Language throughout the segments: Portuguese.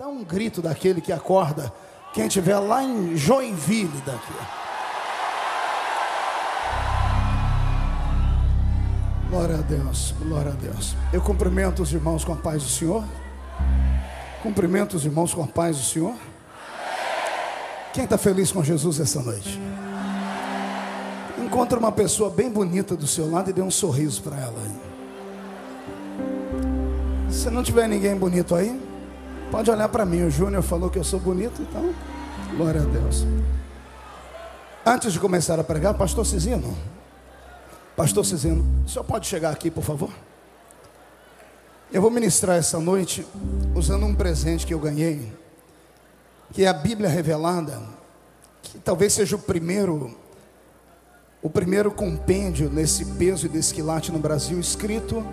Dá um grito daquele que acorda quem estiver lá em Joinville daqui. Glória a Deus, glória a Deus. Eu cumprimento os irmãos com a paz do Senhor. Cumprimento os irmãos com a paz do Senhor. Quem está feliz com Jesus essa noite? Encontra uma pessoa bem bonita do seu lado e dê um sorriso para ela. Se não tiver ninguém bonito aí, pode olhar para mim. O Júnior falou que eu sou bonito, então glória a Deus. Antes de começar a pregar, pastor Cizino, o senhor pode chegar aqui, por favor? Eu vou ministrar essa noite usando um presente que eu ganhei, que é a Bíblia Revelada, que talvez seja o primeiro compêndio nesse peso e desse quilate no Brasil, escrito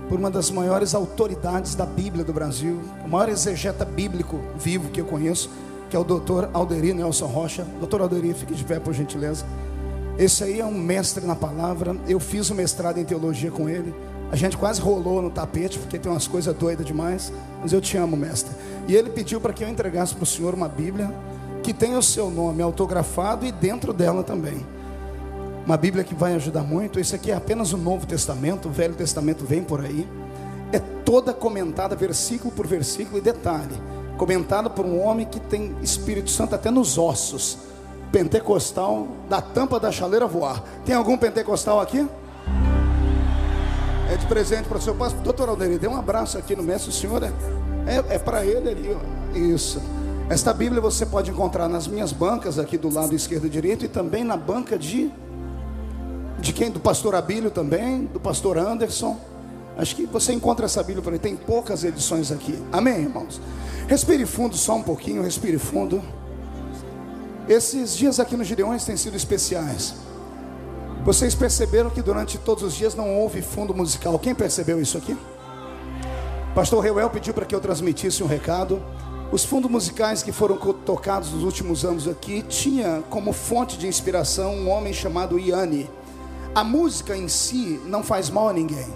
por uma das maiores autoridades da Bíblia do Brasil, o maior exegeta bíblico vivo que eu conheço, que é o Dr. Alderi Nelson Rocha. Dr. Alderi, fique de pé por gentileza. Esse aí é um mestre na palavra. Eu fiz o mestrado em teologia com ele. A gente quase rolou no tapete, porque tem umas coisas doidas demais. Mas eu te amo, mestre. E ele pediu para que eu entregasse para o senhor uma Bíblia que tem o seu nome autografado e dentro dela também. Uma Bíblia que vai ajudar muito. Esse aqui é apenas o Novo Testamento. O Velho Testamento vem por aí. É toda comentada versículo por versículo. E detalhe, comentada por um homem que tem Espírito Santo até nos ossos. Pentecostal, da tampa da chaleira voar. Tem algum pentecostal aqui? É de presente para o seu pastor. Doutor Alderi, dê um abraço aqui no mestre. O senhor é para ele ali, ó. Isso. Esta Bíblia você pode encontrar nas minhas bancas aqui do lado esquerdo e direito, e também na banca de quem? Do pastor Abílio também, do pastor Anderson. Acho que você encontra essa Bíblia por aí. Tem poucas edições aqui. Amém, irmãos? Respire fundo só um pouquinho, respire fundo. Esses dias aqui no Gideões têm sido especiais. Vocês perceberam que durante todos os dias não houve fundo musical. Quem percebeu isso aqui? Pastor Reuel pediu para que eu transmitisse um recado. Os fundos musicais que foram tocados nos últimos anos aqui tinha como fonte de inspiração um homem chamado Yanni. A música em si não faz mal a ninguém,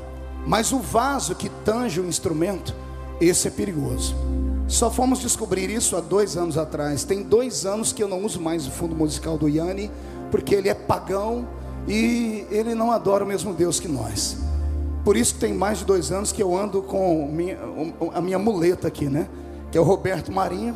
mas o vaso que tange o instrumento, esse é perigoso. Só fomos descobrir isso há 2 anos atrás. Tem 2 anos que eu não uso mais o fundo musical do Yanni, porque ele é pagão e ele não adora o mesmo Deus que nós. Por isso que tem mais de 2 anos que eu ando com a minha muleta aqui, né? Que é o Roberto Marinho.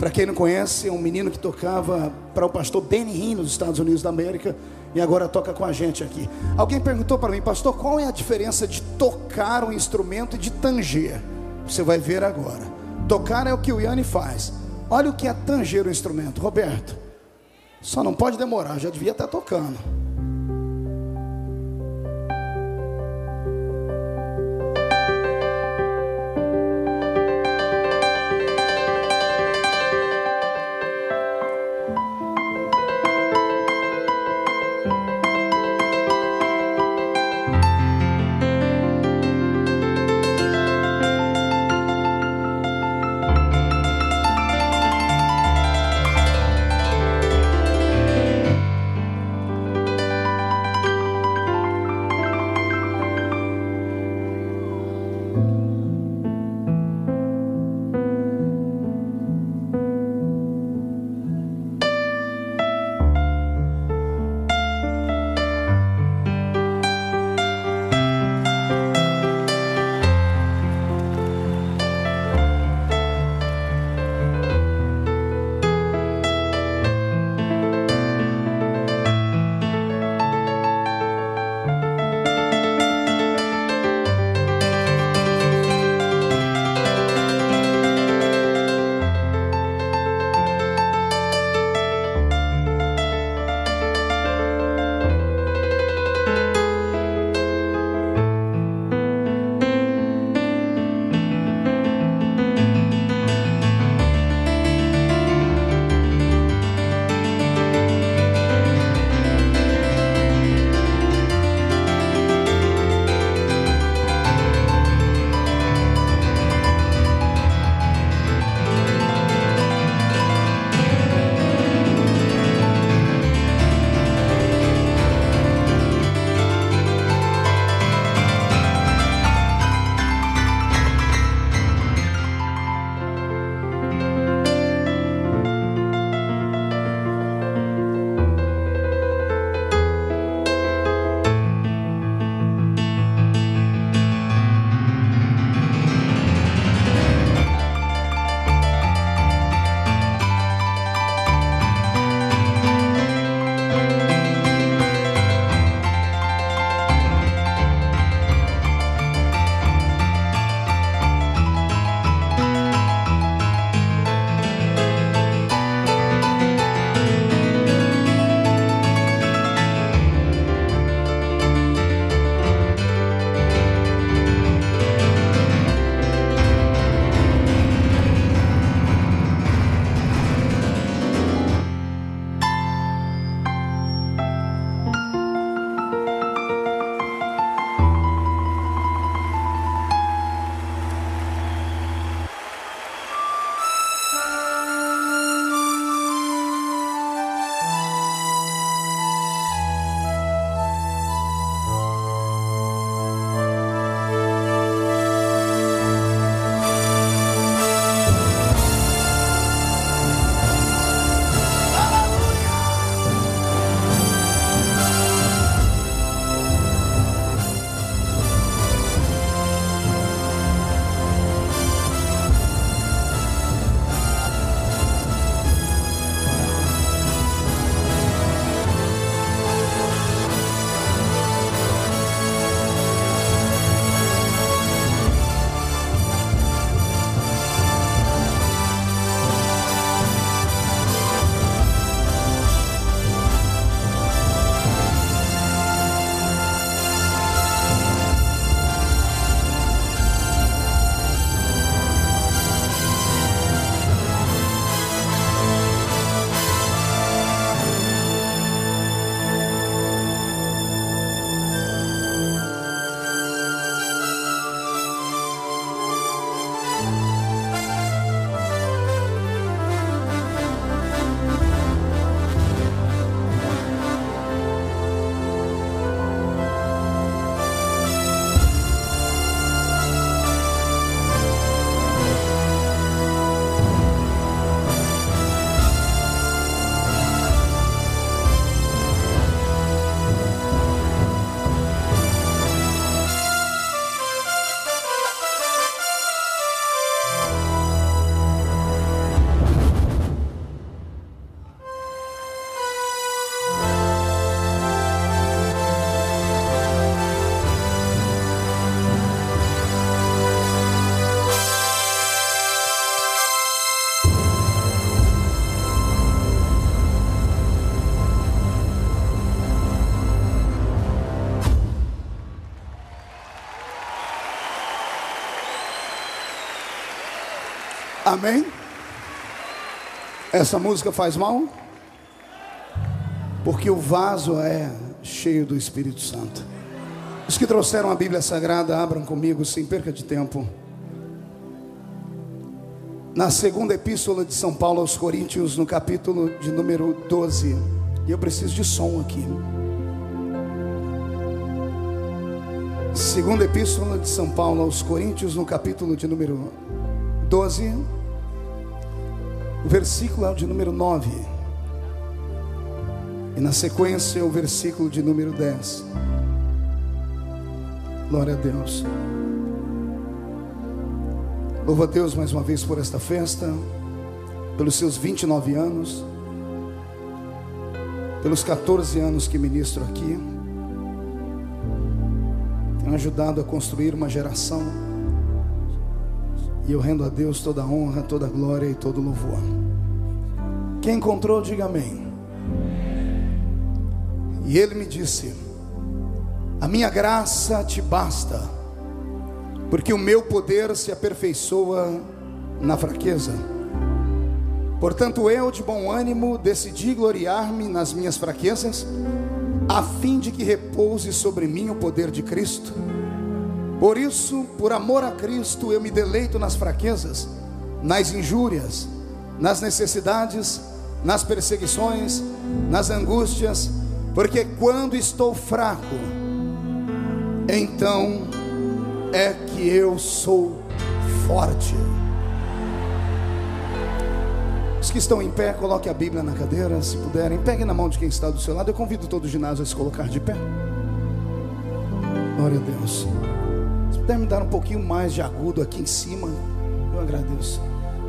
Para quem não conhece, é um menino que tocava para o pastor Benny Hinn nos Estados Unidos da América e agora toca com a gente aqui. Alguém perguntou para mim, pastor, qual é a diferença de tocar um instrumento e de tanger? Você vai ver agora. Tocar é o que o Yanni faz. Olha o que é tanger o instrumento. Roberto, só não pode demorar, já devia estar tocando. Amém? Essa música faz mal? Porque o vaso é cheio do Espírito Santo. Os que trouxeram a Bíblia Sagrada, abram comigo sem perca de tempo. Na segunda epístola de São Paulo aos Coríntios, no capítulo de número 12. E eu preciso de som aqui. Segunda epístola de São Paulo aos Coríntios, no capítulo de número 12. O versículo é o de número 9. E na sequência o versículo de número 10. Glória a Deus. Louvo a Deus mais uma vez por esta festa, pelos seus 29 anos, pelos 14 anos que ministro aqui. Tenho ajudado a construir uma geração, e eu rendo a Deus toda a honra, toda a glória e todo o louvor. Quem encontrou, diga amém. E ele me disse: a minha graça te basta, porque o meu poder se aperfeiçoa na fraqueza. Portanto, eu, de bom ânimo, decidi gloriar-me nas minhas fraquezas, a fim de que repouse sobre mim o poder de Cristo. Por isso, por amor a Cristo, eu me deleito nas fraquezas, nas injúrias, nas necessidades, nas perseguições, nas angústias, porque quando estou fraco, então é que eu sou forte. Os que estão em pé, coloque a Bíblia na cadeira, se puderem. Pegue na mão de quem está do seu lado. Eu convido todo o ginásio a se colocar de pé. Glória a Deus. Se puder me dar um pouquinho mais de agudo aqui em cima, eu agradeço.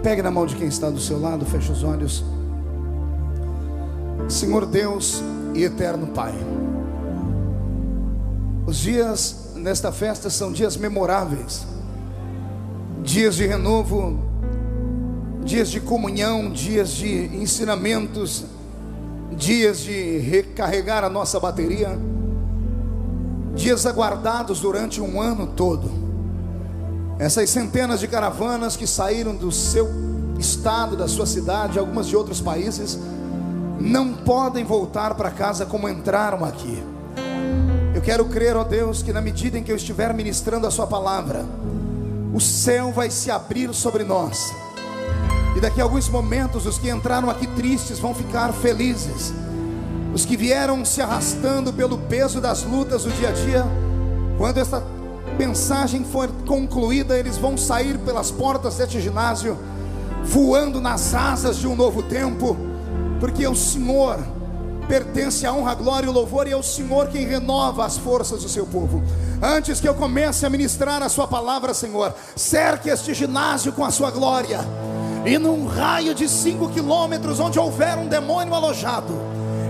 Pegue na mão de quem está do seu lado, feche os olhos. Senhor Deus e eterno Pai, os dias nesta festa são dias memoráveis, dias de renovo, dias de comunhão, dias de ensinamentos, dias de recarregar a nossa bateria, dias aguardados durante um ano todo. Essas centenas de caravanas que saíram do seu estado, da sua cidade, algumas de outros países, não podem voltar para casa como entraram aqui. Eu quero crer, ó Deus, que na medida em que eu estiver ministrando a sua palavra, o céu vai se abrir sobre nós, e daqui a alguns momentos os que entraram aqui tristes vão ficar felizes. Os que vieram se arrastando pelo peso das lutas do dia a dia, quando esta mensagem for concluída, eles vão sair pelas portas deste ginásio voando nas asas de um novo tempo, porque o Senhor pertence a honra, a glória e o louvor, e é o Senhor quem renova as forças do seu povo. Antes que eu comece a ministrar a sua palavra, Senhor, cerque este ginásio com a sua glória, e num raio de 5 quilômetros onde houver um demônio alojado,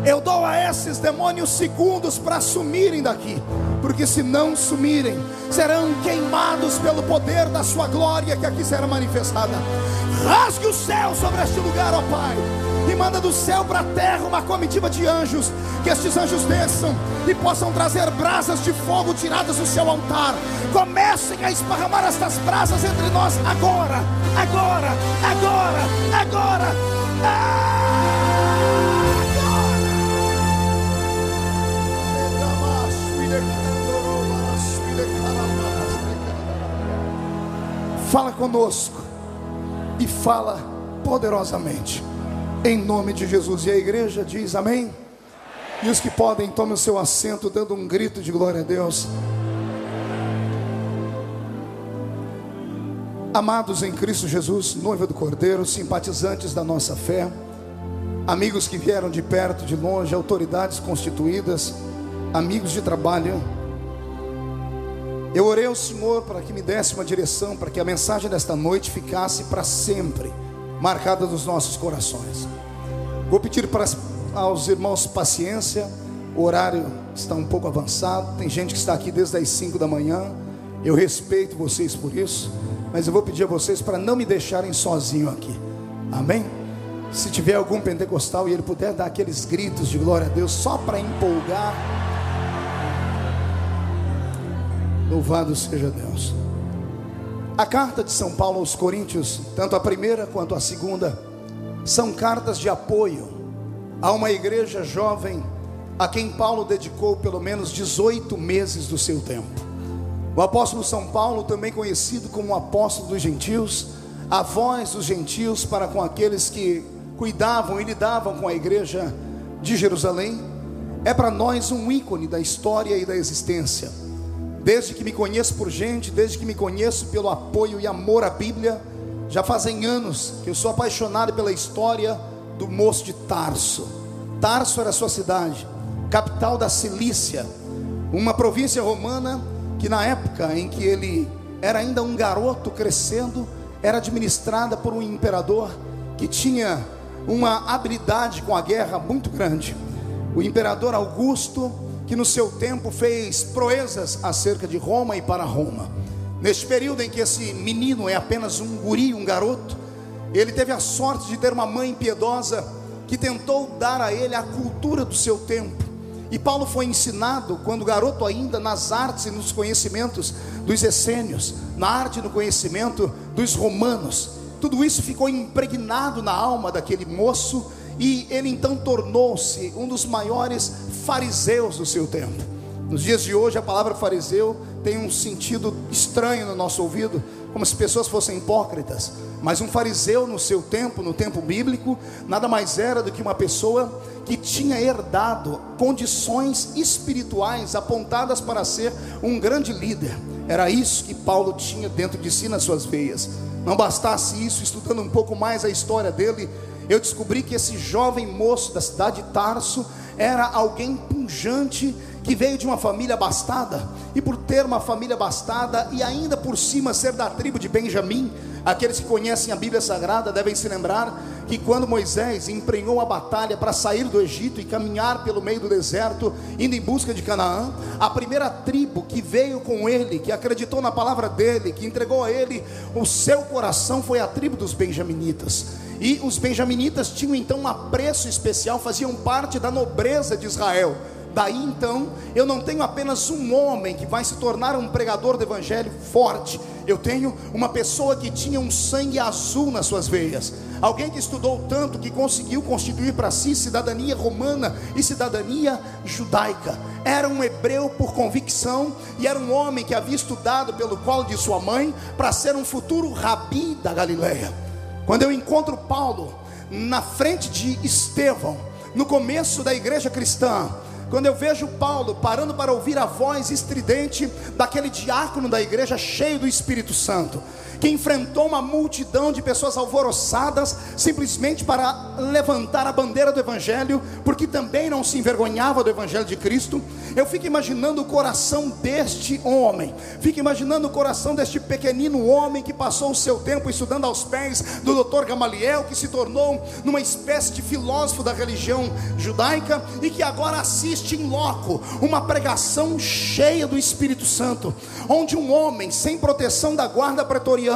eu dou a esses demônios segundos para sumirem daqui, porque se não sumirem, serão queimados pelo poder da sua glória que aqui será manifestada. Rasgue o céu sobre este lugar, ó Pai, e manda do céu para a terra uma comitiva de anjos, que estes anjos desçam e possam trazer brasas de fogo tiradas do seu altar. Comecem a esparramar estas brasas entre nós agora, agora, agora, agora, agora. Fala conosco e fala poderosamente, em nome de Jesus. E a igreja diz amém. E os que podem, tomem o seu assento, dando um grito de glória a Deus. Amados em Cristo Jesus, noiva do Cordeiro, simpatizantes da nossa fé, amigos que vieram de perto, de longe, autoridades constituídas, amigos de trabalho, eu orei ao Senhor para que me desse uma direção, para que a mensagem desta noite ficasse para sempre marcada nos nossos corações. Vou pedir aos irmãos paciência, o horário está um pouco avançado, tem gente que está aqui desde as 5 da manhã, eu respeito vocês por isso, mas eu vou pedir a vocês para não me deixarem sozinho aqui, amém? Se tiver algum pentecostal e ele puder dar aqueles gritos de glória a Deus, só para empolgar, louvado seja Deus. A carta de São Paulo aos Coríntios, tanto a primeira quanto a segunda, são cartas de apoio a uma igreja jovem a quem Paulo dedicou pelo menos 18 meses do seu tempo. O apóstolo São Paulo, também conhecido como o apóstolo dos gentios, a voz dos gentios para com aqueles que cuidavam e lidavam com a igreja de Jerusalém, é para nós um ícone da história e da existência. Desde que me conheço por gente, desde que me conheço pelo apoio e amor à Bíblia, já fazem anos que eu sou apaixonado pela história do moço de Tarso. Tarso era a sua cidade, capital da Cilícia, uma província romana que na época em que ele era ainda um garoto crescendo, era administrada por um imperador que tinha uma habilidade com a guerra muito grande. O imperador Augusto, que no seu tempo fez proezas acerca de Roma e para Roma. Neste período em que esse menino é apenas um guri, um garoto, ele teve a sorte de ter uma mãe piedosa que tentou dar a ele a cultura do seu tempo. E Paulo foi ensinado, quando garoto ainda, nas artes e nos conhecimentos dos essênios, na arte e no conhecimento dos romanos. Tudo isso ficou impregnado na alma daquele moço, e ele então tornou-se um dos maiores fariseus do seu tempo. Nos dias de hoje a palavra fariseu tem um sentido estranho no nosso ouvido, como se pessoas fossem hipócritas. Mas um fariseu no seu tempo, no tempo bíblico, nada mais era do que uma pessoa que tinha herdado condições espirituais apontadas para ser um grande líder. Era isso que Paulo tinha dentro de si, nas suas veias. Não bastasse isso, estudando um pouco mais a história dele, eu descobri que esse jovem moço da cidade de Tarso era alguém pujante, que veio de uma família abastada, e por ter uma família abastada e ainda por cima ser da tribo de Benjamim, aqueles que conhecem a Bíblia Sagrada devem se lembrar que quando Moisés empreendeu a batalha para sair do Egito e caminhar pelo meio do deserto, indo em busca de Canaã, a primeira tribo que veio com ele, que acreditou na palavra dele, que entregou a ele o seu coração, foi a tribo dos benjaminitas. E os benjaminitas tinham então um apreço especial, faziam parte da nobreza de Israel. Daí então, eu não tenho apenas um homem que vai se tornar um pregador do evangelho forte. Eu tenho uma pessoa que tinha um sangue azul nas suas veias, alguém que estudou tanto que conseguiu constituir para si cidadania romana e cidadania judaica. Era um hebreu por convicção, e era um homem que havia estudado pelo colo de sua mãe para ser um futuro rabi da Galileia. Quando eu encontro Paulo na frente de Estevão, no começo da igreja cristã, quando eu vejo Paulo parando para ouvir a voz estridente daquele diácono da igreja cheio do Espírito Santo, que enfrentou uma multidão de pessoas alvoroçadas simplesmente para levantar a bandeira do evangelho, porque também não se envergonhava do evangelho de Cristo, eu fico imaginando o coração deste homem, fico imaginando o coração deste pequenino homem que passou o seu tempo estudando aos pés do Dr. Gamaliel, que se tornou numa espécie de filósofo da religião judaica, e que agora assiste em loco uma pregação cheia do Espírito Santo, onde um homem sem proteção da guarda pretoriana,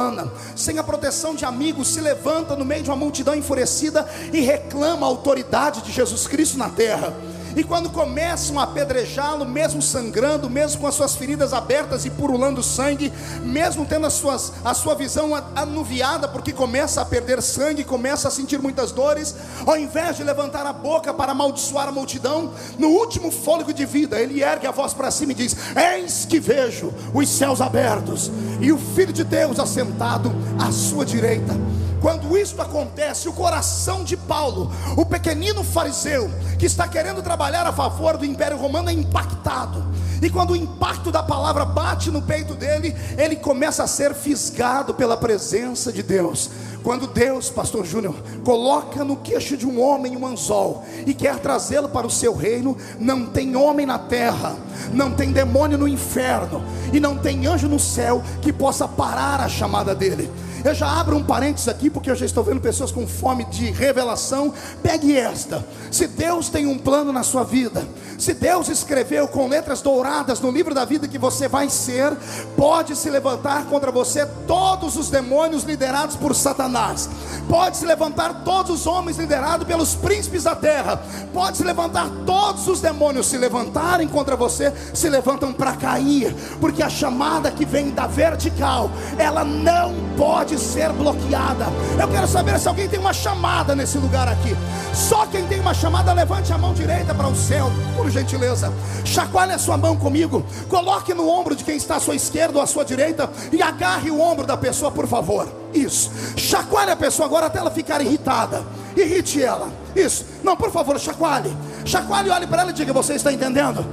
sem a proteção de amigos, se levanta no meio de uma multidão enfurecida e reclama a autoridade de Jesus Cristo na terra. E quando começam a apedrejá-lo, mesmo sangrando, mesmo com as suas feridas abertas e purulando sangue, mesmo tendo a sua visão anuviada, porque começa a perder sangue, começa a sentir muitas dores, ao invés de levantar a boca para amaldiçoar a multidão, no último fôlego de vida, ele ergue a voz para cima e diz: eis que vejo os céus abertos e o Filho de Deus assentado à sua direita. Quando isso acontece, o coração de Paulo, o pequenino fariseu que está querendo trabalhar a favor do Império Romano, é impactado. E quando o impacto da palavra bate no peito dele, ele começa a ser fisgado pela presença de Deus. Quando Deus, pastor Júnior, coloca no queixo de um homem um anzol e quer trazê-lo para o seu reino, não tem homem na terra, não tem demônio no inferno e não tem anjo no céu que possa parar a chamada dele. Eu já abro um parênteses aqui, porque eu já estou vendo pessoas com fome de revelação. Pegue esta: se Deus tem um plano na sua vida, se Deus escreveu com letras douradas no livro da vida que você vai ser, pode se levantar contra você todos os demônios liderados por Satanás, pode se levantar todos os homens liderados pelos príncipes da terra, pode se levantar todos os demônios. Se levantarem contra você, se levantam para cair, porque a chamada que vem da vertical, ela não pode ser bloqueada. Eu quero saber se alguém tem uma chamada nesse lugar aqui. Só quem tem uma chamada, levante a mão direita para o céu, por gentileza. Chacoalhe a sua mão comigo, coloque no ombro de quem está à sua esquerda ou à sua direita, e agarre o ombro da pessoa, por favor. Isso, chacoalhe a pessoa agora até ela ficar irritada. Irrite ela, isso, não, por favor, chacoalhe. Chacoalhe, olhe para ela e diga: você está entendendo?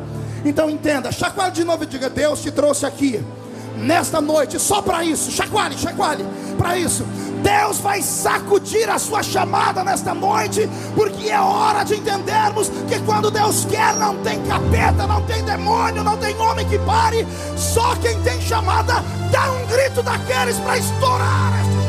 Então entenda, chacoalhe de novo e diga: Deus te trouxe aqui nesta noite só para isso. Chacoalhe, chacoalhe, para isso. Deus vai sacudir a sua chamada nesta noite, porque é hora de entendermos que quando Deus quer, não tem capeta, não tem demônio, não tem homem que pare. Só quem tem chamada dá um grito daqueles para estourar esta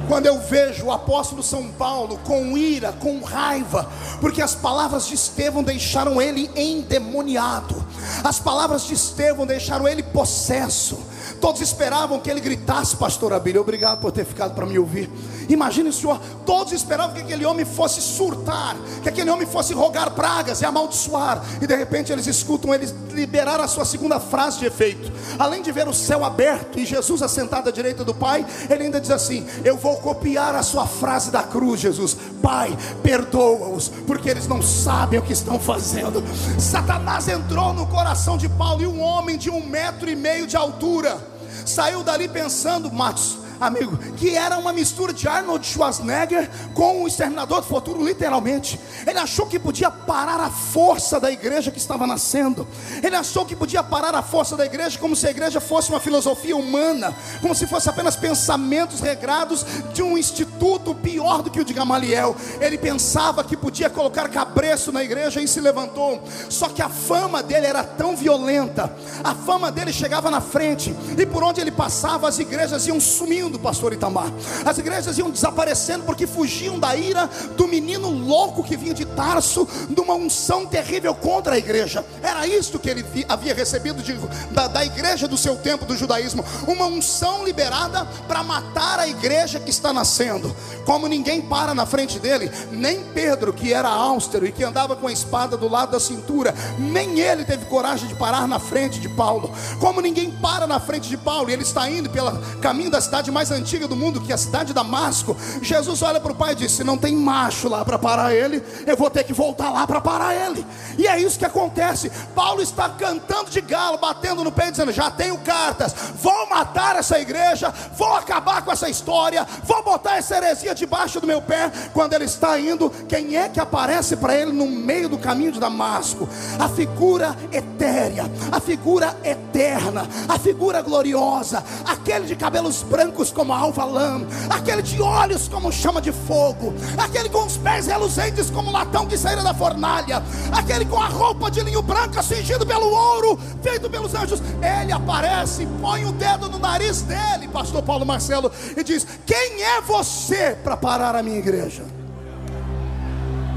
Quando eu vejo o apóstolo São Paulo com ira, com raiva, porque as palavras de Estevão deixaram ele endemoniado, as palavras de Estevão deixaram ele possesso. Todos esperavam que ele gritasse, pastor Abílio, obrigado por ter ficado para me ouvir. Imagine, senhor, todos esperavam que aquele homem fosse surtar, que aquele homem fosse rogar pragas e amaldiçoar, e de repente eles escutam ele liberar a sua segunda frase de efeito. Além de ver o céu aberto e Jesus assentado à direita do Pai, ele ainda diz assim: eu vou copiar a sua frase da cruz, Jesus. Pai, perdoa-os, porque eles não sabem o que estão fazendo. Satanás entrou no coração de Paulo, e um homem de 1,5 metro de altura saiu dali pensando, Matos, amigo, que era uma mistura de Arnold Schwarzenegger com o Exterminador do Futuro, literalmente. Ele achou que podia parar a força da igreja que estava nascendo. Ele achou que podia parar a força da igreja, como se a igreja fosse uma filosofia humana, como se fosse apenas pensamentos regrados de um instituto pior do que o de Gamaliel. Ele pensava que podia colocar cabresto na igreja e se levantou. Só que a fama dele era tão violenta, a fama dele chegava na frente, e por onde ele passava, as igrejas iam sumindo, pastor Itamar. As igrejas iam desaparecendo, porque fugiam da ira do menino louco que vinha de Tarso, de uma unção terrível contra a igreja. Era isto que ele havia recebido da igreja do seu tempo, do judaísmo, uma unção liberada para matar a igreja que está nascendo. Como ninguém para na frente dele, nem Pedro, que era austero e que andava com a espada do lado da cintura, nem ele teve coragem de parar na frente de Paulo. Como ninguém para na frente de Paulo, e ele está indo pelo caminho da cidade mais antiga do mundo, que é a cidade de Damasco. Jesus olha para o pai e diz: se não tem macho lá para parar ele, eu vou ter que voltar lá para parar ele. E é isso que acontece. Paulo está cantando de galo, batendo no peito, dizendo: já tenho cartas, vou matar essa igreja, vou acabar com essa história, vou botar essa heresia debaixo do meu pé. Quando ele está indo, quem é que aparece para ele no meio do caminho de Damasco? A figura etérea, a figura eterna, a figura gloriosa, aquele de cabelos brancos como a alva lã, aquele de olhos como chama de fogo, aquele com os pés reluzentes como latão que saíra da fornalha, aquele com a roupa de linho branca cingido pelo ouro feito pelos anjos. Ele aparece, põe o dedo no nariz dele, pastor Paulo Marcelo, e diz: quem é você para parar a minha igreja?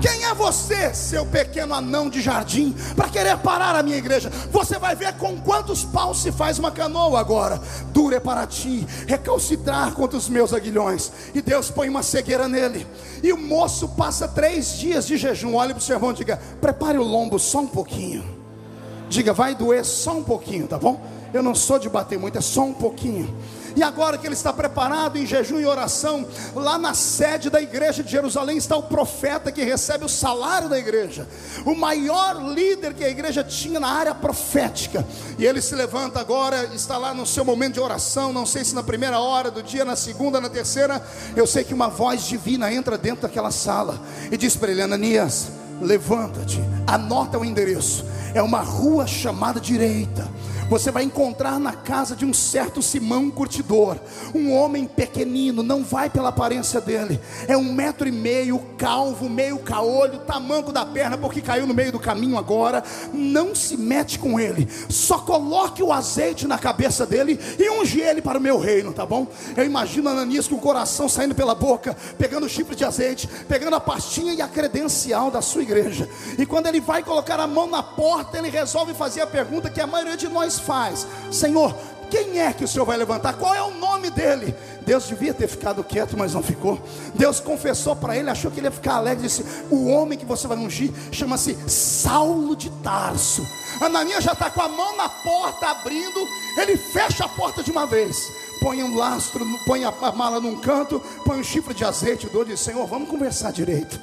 Quem é você, seu pequeno anão de jardim, para querer parar a minha igreja? Você vai ver com quantos paus se faz uma canoa agora. Duro é para ti recalcitrar contra os meus aguilhões. E Deus põe uma cegueira nele, e o moço passa 3 dias de jejum. Olha para o seu irmão e diga: prepare o lombo só um pouquinho. Diga: vai doer só um pouquinho, tá bom? Eu não sou de bater muito, é só um pouquinho. E agora que ele está preparado em jejum e oração, lá na sede da igreja de Jerusalém está o profeta que recebe o salário da igreja, o maior líder que a igreja tinha na área profética. E ele se levanta agora, está lá no seu momento de oração, não sei se na primeira hora do dia, na segunda, na terceira. Eu sei que uma voz divina entra dentro daquela sala e diz para ele: Ananias, levanta-te, anota o endereço, é uma rua chamada direita, Você vai encontrar na casa de um certo Simão curtidor, um homem pequenino, não vai pela aparência dele, é 1,5 metro, calvo, meio caolho, tamanco da perna, porque caiu no meio do caminho agora. Não se mete com ele, só coloque o azeite na cabeça dele e unge ele para o meu reino, tá bom? Eu imagino Ananias com o coração saindo pela boca, pegando o chifre de azeite, pegando a pastinha e a credencial da sua igreja, e quando ele vai colocar a mão na porta, ele resolve fazer a pergunta que a maioria de nós faz: Senhor, quem é que o Senhor vai levantar? Qual é o nome dele? Deus devia ter ficado quieto, mas não ficou. Deus confessou para ele, achou que ele ia ficar alegre, disse: o homem que você vai ungir chama-se Saulo de Tarso. Ananias já está com a mão na porta abrindo, ele fecha a porta de uma vez, põe um lastro, põe a mala num canto, põe um chifre de azeite, o dono diz: Senhor, vamos conversar direito.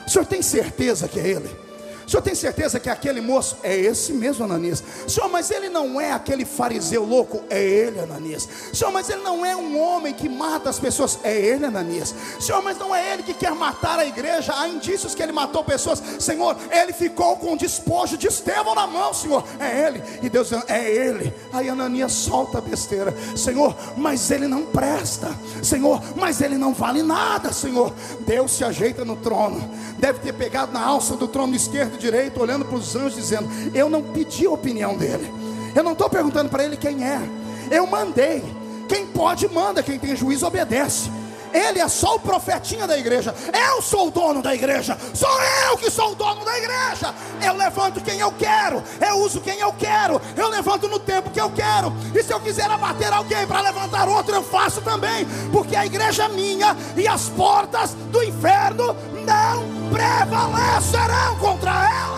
O Senhor tem certeza que é ele? O senhor tem certeza que aquele moço é esse mesmo, Ananias? Senhor, mas ele não é aquele fariseu louco? É ele, Ananias. Senhor, mas ele não é um homem que mata as pessoas? É ele, Ananias. Senhor, mas não é ele que quer matar a igreja? Há indícios que ele matou pessoas. Senhor, ele ficou com o despojo de Estevão na mão, Senhor. É ele. E Deus dizendo: é ele. Aí Ananias solta a besteira: Senhor, mas ele não presta. Senhor, mas ele não vale nada, Senhor. Deus se ajeita no trono, deve ter pegado na alça do trono esquerdo, direito, olhando para os anjos, dizendo: eu não pedi a opinião dele, eu não estou perguntando para ele quem é, eu mandei. Quem pode manda, quem tem juízo obedece. Ele é só o profetinha da igreja. Eu sou o dono da igreja. Sou eu que sou o dono da igreja. Eu levanto quem eu quero, eu uso quem eu quero, eu levanto no tempo que eu quero. E se eu quiser abater alguém para levantar outro, eu faço também, porque a igreja é minha e as portas do inferno não prevalecerão contra ela.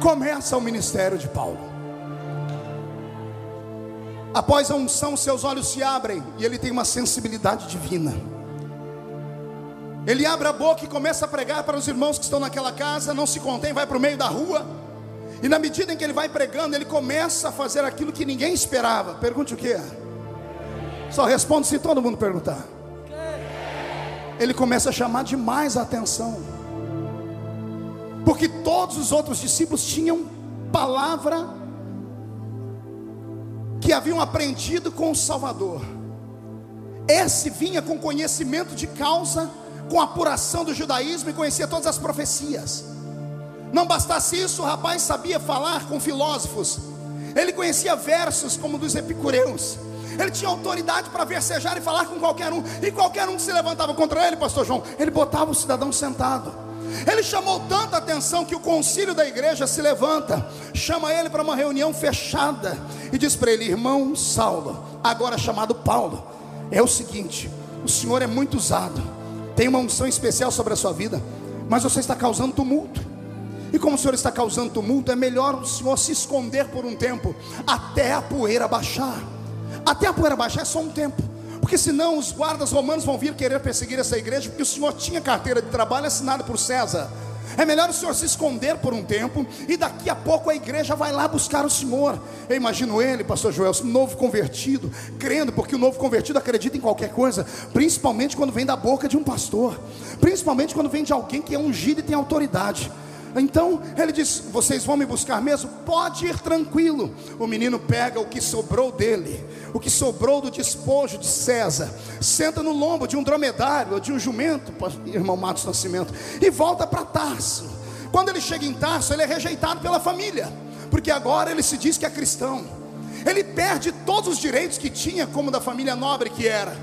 Começa o ministério de Paulo. Após a unção, seus olhos se abrem e ele tem uma sensibilidade divina. Ele abre a boca e começa a pregar para os irmãos que estão naquela casa. Não se contém, vai para o meio da rua. E na medida em que ele vai pregando, ele começa a fazer aquilo que ninguém esperava. Pergunte o que é? Só responde se todo mundo perguntar. Ele começa a chamar demais a atenção, porque todos os outros discípulos tinham palavra que haviam aprendido com o Salvador. Esse vinha com conhecimento de causa, com apuração do judaísmo, e conhecia todas as profecias. Não bastasse isso, o rapaz sabia falar com filósofos. Ele conhecia versos como dos epicureus. Ele tinha autoridade para versejar e falar com qualquer um. E qualquer um que se levantava contra ele, pastor João, ele botava o cidadão sentado. Ele chamou tanta atenção que o concílio da igreja se levanta, chama ele para uma reunião fechada e diz para ele: irmão Saulo, agora chamado Paulo, é o seguinte, o senhor é muito usado, tem uma unção especial sobre a sua vida, mas você está causando tumulto. E como o senhor está causando tumulto, é melhor o senhor se esconder por um tempo, até a poeira baixar. Até a poeira baixar é só um tempo, porque senão os guardas romanos vão vir querer perseguir essa igreja, porque o senhor tinha carteira de trabalho assinada por César. É melhor o senhor se esconder por um tempo, e daqui a pouco a igreja vai lá buscar o senhor. Eu imagino ele, pastor Joel, novo convertido, crendo, porque o novo convertido acredita em qualquer coisa, principalmente quando vem da boca de um pastor, principalmente quando vem de alguém que é ungido e tem autoridade. Então ele diz: vocês vão me buscar mesmo? Pode ir tranquilo. O menino pega o que sobrou dele, o que sobrou do despojo de César, senta no lombo de um dromedário ou de um jumento, irmão Matos Nascimento, e volta para Tarso. Quando ele chega em Tarso, ele é rejeitado pela família, porque agora ele se diz que é cristão. Ele perde todos os direitos que tinha como da família nobre que era.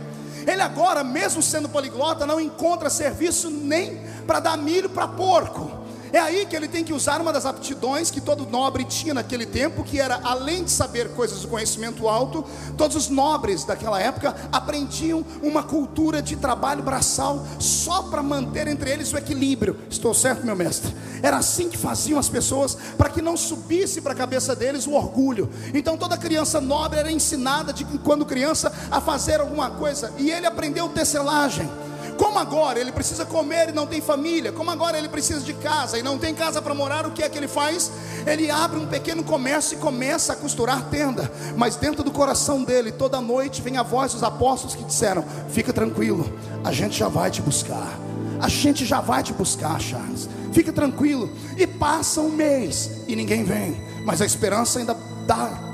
Ele agora, mesmo sendo poliglota, não encontra serviço nem para dar milho para porco. É aí que ele tem que usar uma das aptidões que todo nobre tinha naquele tempo, que era, além de saber coisas do conhecimento alto, todos os nobres daquela época aprendiam uma cultura de trabalho braçal, só para manter entre eles o equilíbrio. Estou certo, meu mestre? Era assim que faziam as pessoas, para que não subisse para a cabeça deles o orgulho. Então toda criança nobre era ensinada, quando criança, a fazer alguma coisa, e ele aprendeu tecelagem. Como agora ele precisa comer e não tem família, como agora ele precisa de casa e não tem casa para morar, o que é que ele faz? Ele abre um pequeno comércio e começa a costurar tenda. Mas dentro do coração dele, toda noite vem a voz dos apóstolos que disseram: fica tranquilo, a gente já vai te buscar. A gente já vai te buscar, Charles, fica tranquilo. E passa um mês e ninguém vem, mas a esperança ainda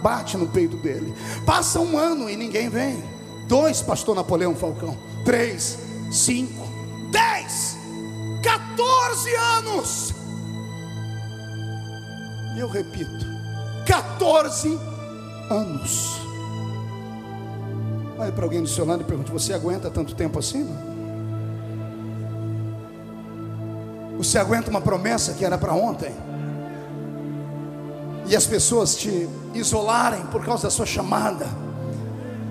bate no peito dele. Passa um ano e ninguém vem. 2, pastor Napoleão Falcão. 3, 5, 10, 14 anos. E eu repito, 14 anos. Olha para alguém do seu lado e pergunte: você aguenta tanto tempo assim? Você aguenta uma promessa que era para ontem? E as pessoas te isolarem por causa da sua chamada,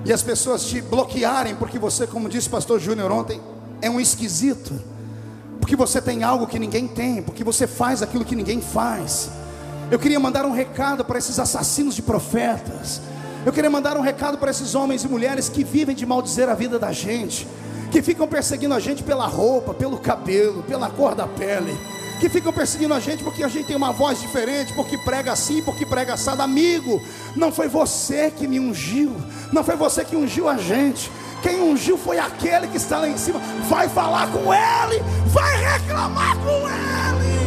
e as pessoas te bloquearem porque você, como disse o pastor Júnior ontem, é um esquisito, porque você tem algo que ninguém tem, porque você faz aquilo que ninguém faz. Eu queria mandar um recado para esses assassinos de profetas. Eu queria mandar um recado para esses homens e mulheres que vivem de maldizer a vida da gente, que ficam perseguindo a gente pela roupa, pelo cabelo, pela cor da pele, que ficam perseguindo a gente porque a gente tem uma voz diferente, porque prega assim, porque prega assado. Amigo, não foi você que me ungiu, não foi você que ungiu a gente. Quem ungiu foi aquele que está lá em cima. Vai falar com ele, vai reclamar com ele.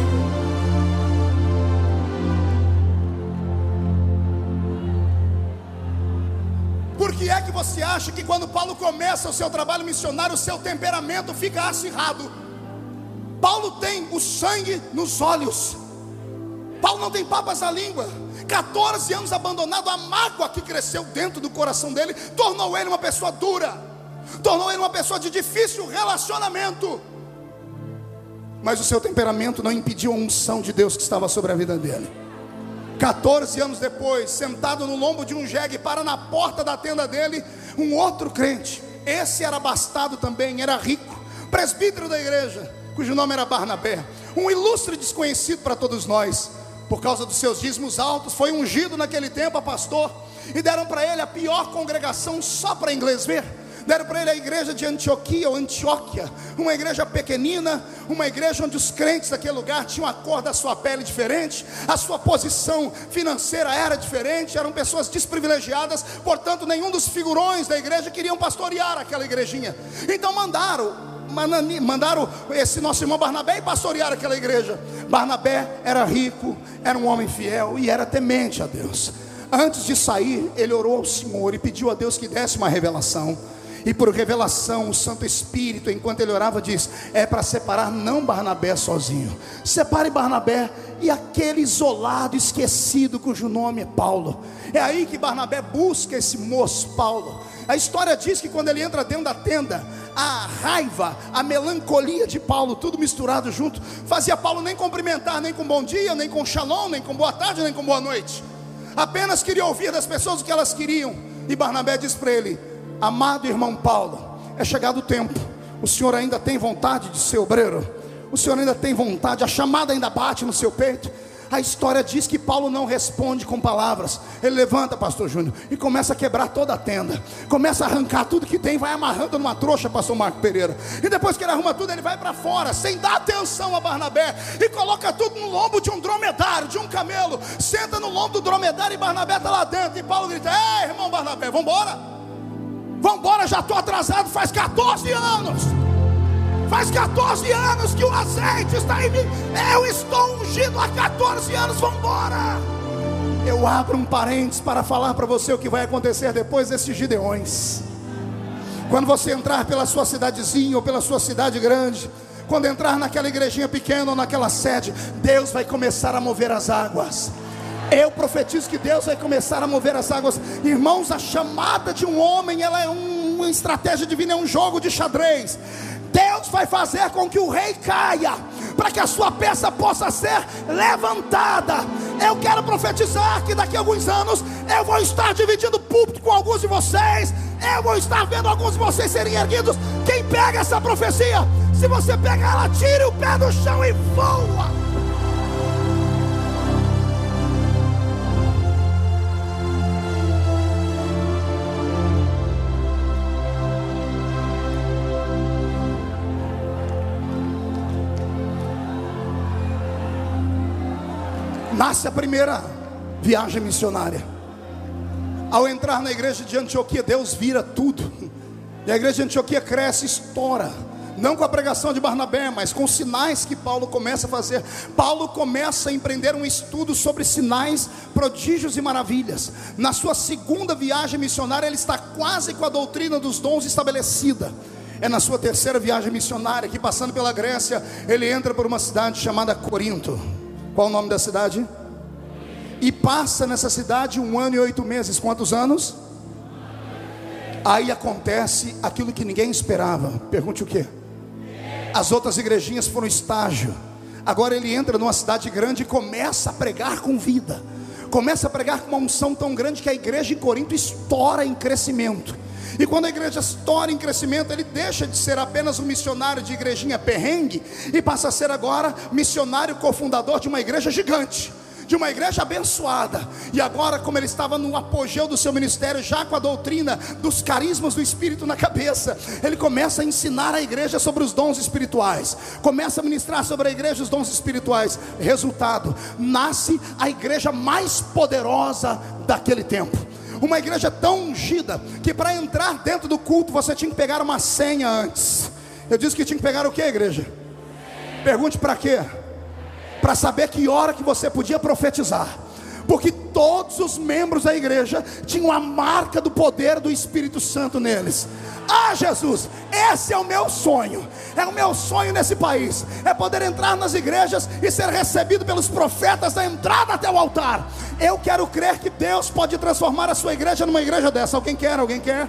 Por que é que você acha que quando Paulo começa o seu trabalho missionário, o seu temperamento fica acirrado? Paulo tem o sangue nos olhos. Paulo não tem papas na língua. 14 anos abandonado, a mágoa que cresceu dentro do coração dele tornou ele uma pessoa dura, tornou ele uma pessoa de difícil relacionamento. Mas o seu temperamento não impediu a unção de Deus que estava sobre a vida dele. 14 anos depois, sentado no lombo de um jegue, para na porta da tenda dele um outro crente. Esse era abastado também, era rico, presbítero da igreja, cujo nome era Barnabé, um ilustre desconhecido para todos nós. Por causa dos seus dízimos altos, foi ungido naquele tempo a pastor, e deram para ele a pior congregação só para inglês ver. Deram para ele a igreja de Antioquia ou Antioquia, uma igreja pequenina, uma igreja onde os crentes daquele lugar tinham a cor da sua pele diferente, a sua posição financeira era diferente, eram pessoas desprivilegiadas, portanto nenhum dos figurões da igreja queriam pastorear aquela igrejinha. Então mandaram esse nosso irmão Barnabé ir pastorear aquela igreja. Barnabé era rico, era um homem fiel e era temente a Deus. Antes de sair, ele orou ao Senhor e pediu a Deus que desse uma revelação. E por revelação, o Santo Espírito, enquanto ele orava, diz: é para separar não Barnabé sozinho, separe Barnabé e aquele isolado, esquecido, cujo nome é Paulo. É aí que Barnabé busca esse moço Paulo. A história diz que quando ele entra dentro da tenda, a raiva, a melancolia de Paulo, tudo misturado junto, fazia Paulo nem cumprimentar, nem com bom dia, nem com shalom, nem com boa tarde, nem com boa noite. Apenas queria ouvir das pessoas o que elas queriam. E Barnabé diz para ele: amado irmão Paulo, é chegado o tempo. O senhor ainda tem vontade de ser obreiro? O senhor ainda tem vontade? A chamada ainda bate no seu peito? A história diz que Paulo não responde com palavras. Ele levanta, pastor Júnior, e começa a quebrar toda a tenda, começa a arrancar tudo que tem, vai amarrando numa trouxa, pastor Marco Pereira. E depois que ele arruma tudo, ele vai para fora, sem dar atenção a Barnabé, e coloca tudo no lombo de um dromedário, de um camelo. Senta no lombo do dromedário e Barnabé está lá dentro. E Paulo grita: ei, irmão Barnabé, vamos embora? Vamos embora, já estou atrasado, faz 14 anos. Faz 14 anos que o azeite está em mim. Eu estou ungido há 14 anos, vamos embora. Eu abro um parênteses para falar para você o que vai acontecer depois desses Gideões. Quando você entrar pela sua cidadezinha ou pela sua cidade grande, quando entrar naquela igrejinha pequena ou naquela sede, Deus vai começar a mover as águas. Eu profetizo que Deus vai começar a mover as águas. Irmãos, a chamada de um homem, ela é uma estratégia divina, é um jogo de xadrez. Deus vai fazer com que o rei caia, para que a sua peça possa ser levantada. Eu quero profetizar que daqui a alguns anos eu vou estar dividindo púlpito com alguns de vocês. Eu vou estar vendo alguns de vocês serem erguidos. Quem pega essa profecia? Se você pegar ela, tire o pé do chão e voa. Nasce a primeira viagem missionária. Ao entrar na igreja de Antioquia, Deus vira tudo. E a igreja de Antioquia cresce, estoura. Não com a pregação de Barnabé, mas com sinais que Paulo começa a fazer. Paulo começa a empreender um estudo sobre sinais, prodígios e maravilhas. Na sua segunda viagem missionária, ele está quase com a doutrina dos dons estabelecida. É na sua terceira viagem missionária que, passando pela Grécia, ele entra por uma cidade chamada Corinto. Qual o nome da cidade? E passa nessa cidade 1 ano e 8 meses. Quantos anos? Aí acontece aquilo que ninguém esperava. Pergunte o quê? As outras igrejinhas foram estágio. Agora ele entra numa cidade grande e começa a pregar com vida. Começa a pregar com uma unção tão grande que a igreja em Corinto estoura em crescimento. E quando a igreja estoura em crescimento, ele deixa de ser apenas um missionário de igrejinha perrengue e passa a ser agora missionário cofundador de uma igreja gigante, de uma igreja abençoada. E agora, como ele estava no apogeu do seu ministério, já com a doutrina dos carismas do Espírito na cabeça, ele começa a ensinar a igreja sobre os dons espirituais, começa a ministrar sobre a igreja os dons espirituais. Resultado, nasce a igreja mais poderosa daquele tempo. Uma igreja tão ungida que para entrar dentro do culto você tinha que pegar uma senha antes. Eu disse que tinha que pegar o que, igreja? Pergunte para quê? Para saber que hora que você podia profetizar. Porque todos os membros da igreja tinham a marca do poder do Espírito Santo neles. Ah, Jesus, esse é o meu sonho. É o meu sonho nesse país. É poder entrar nas igrejas e ser recebido pelos profetas da entrada até o altar. Eu quero crer que Deus pode transformar a sua igreja numa igreja dessa. Alguém quer? Alguém quer?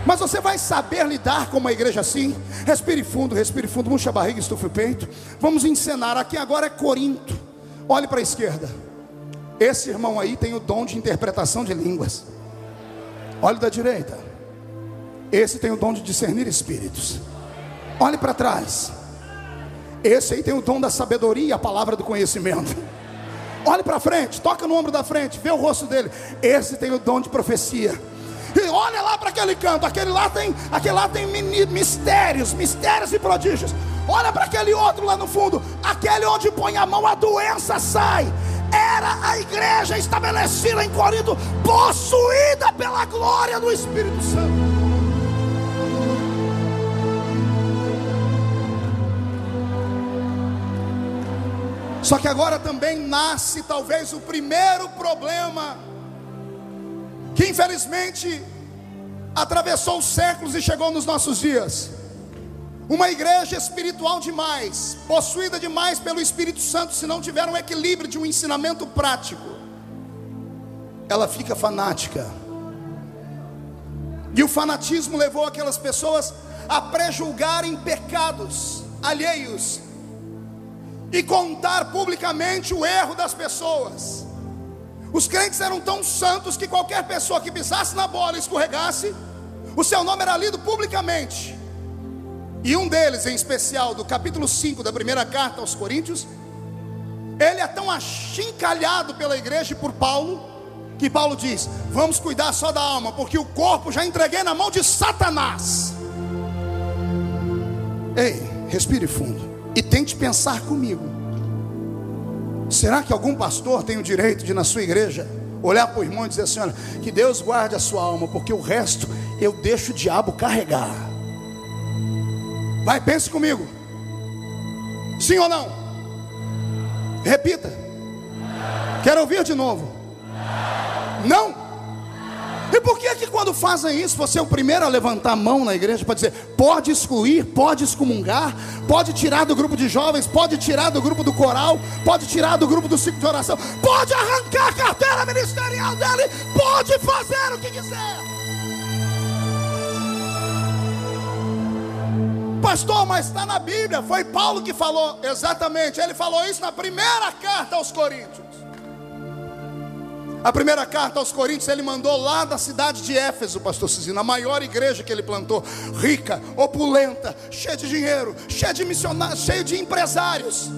Mas você vai saber lidar com uma igreja assim? Respire fundo, murcha a barriga, estufa o peito. Vamos encenar. Aqui agora é Corinto. Olhe para a esquerda. Esse irmão aí tem o dom de interpretação de línguas. Olhe da direita. Esse tem o dom de discernir espíritos. Olhe para trás. Esse aí tem o dom da sabedoria e a palavra do conhecimento. Olhe para frente, toca no ombro da frente, vê o rosto dele. Esse tem o dom de profecia. E olha lá para aquele canto, aquele lá tem mistérios e prodígios. Olha para aquele outro lá no fundo, aquele onde põe a mão a doença sai. Era a igreja estabelecida em Corinto, possuída pela glória do Espírito Santo. Só que agora também nasce talvez o primeiro problema, que infelizmente atravessou os séculos e chegou nos nossos dias. Uma igreja espiritual demais, possuída demais pelo Espírito Santo, se não tiver um equilíbrio de um ensinamento prático, ela fica fanática. E o fanatismo levou aquelas pessoas a prejulgarem pecados alheios e contar publicamente o erro das pessoas. Os crentes eram tão santos que qualquer pessoa que pisasse na bola e escorregasse, o seu nome era lido publicamente. E um deles em especial, do capítulo 5 da primeira carta aos Coríntios, ele é tão achincalhado pela igreja e por Paulo, que Paulo diz: vamos cuidar só da alma, porque o corpo já entreguei na mão de Satanás. Ei, respire fundo e tente pensar comigo. Será que algum pastor tem o direito de, na sua igreja, olhar para o irmão e dizer assim: olha, que Deus guarde a sua alma, porque o resto eu deixo o diabo carregar? Vai, pense comigo. Sim ou não? Repita. Quero ouvir de novo. Não? E por que quando fazem isso, você é o primeiro a levantar a mão na igreja para dizer: pode excluir, pode excomungar, pode tirar do grupo de jovens, pode tirar do grupo do coral, pode tirar do grupo do ciclo de oração, pode arrancar a carteira ministerial dele, pode fazer o que quiser? Pastor, mas está na Bíblia. Foi Paulo que falou. Exatamente, ele falou isso na primeira carta aos Coríntios. A primeira carta aos Coríntios ele mandou lá da cidade de Éfeso, pastor Cizino, a maior igreja que ele plantou, rica, opulenta, cheia de dinheiro, cheia de missionários, cheia de empresários.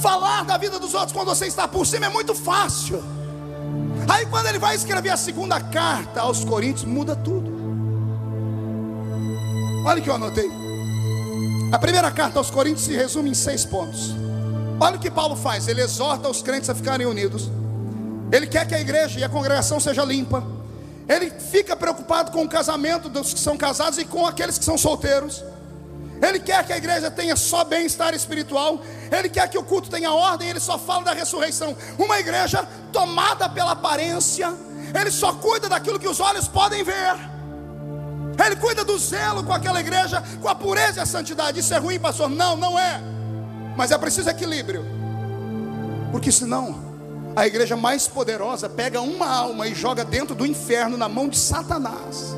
Falar da vida dos outros quando você está por cima é muito fácil. Aí quando ele vai escrever a segunda carta aos Coríntios, muda tudo. Olha o que eu anotei. A primeira carta aos Coríntios se resume em 6 pontos. Olha o que Paulo faz, ele exorta os crentes a ficarem unidos. Ele quer que a igreja e a congregação seja limpa. Ele fica preocupado com o casamento dos que são casados e com aqueles que são solteiros. Ele quer que a igreja tenha só bem-estar espiritual. Ele quer que o culto tenha ordem. Ele só fala da ressurreição. Uma igreja tomada pela aparência, ele só cuida daquilo que os olhos podem ver. Ele cuida do zelo com aquela igreja, com a pureza e a santidade. Isso é ruim, pastor? Não, não é. Mas é preciso equilíbrio. Porque senão a igreja mais poderosa pega uma alma e joga dentro do inferno na mão de Satanás.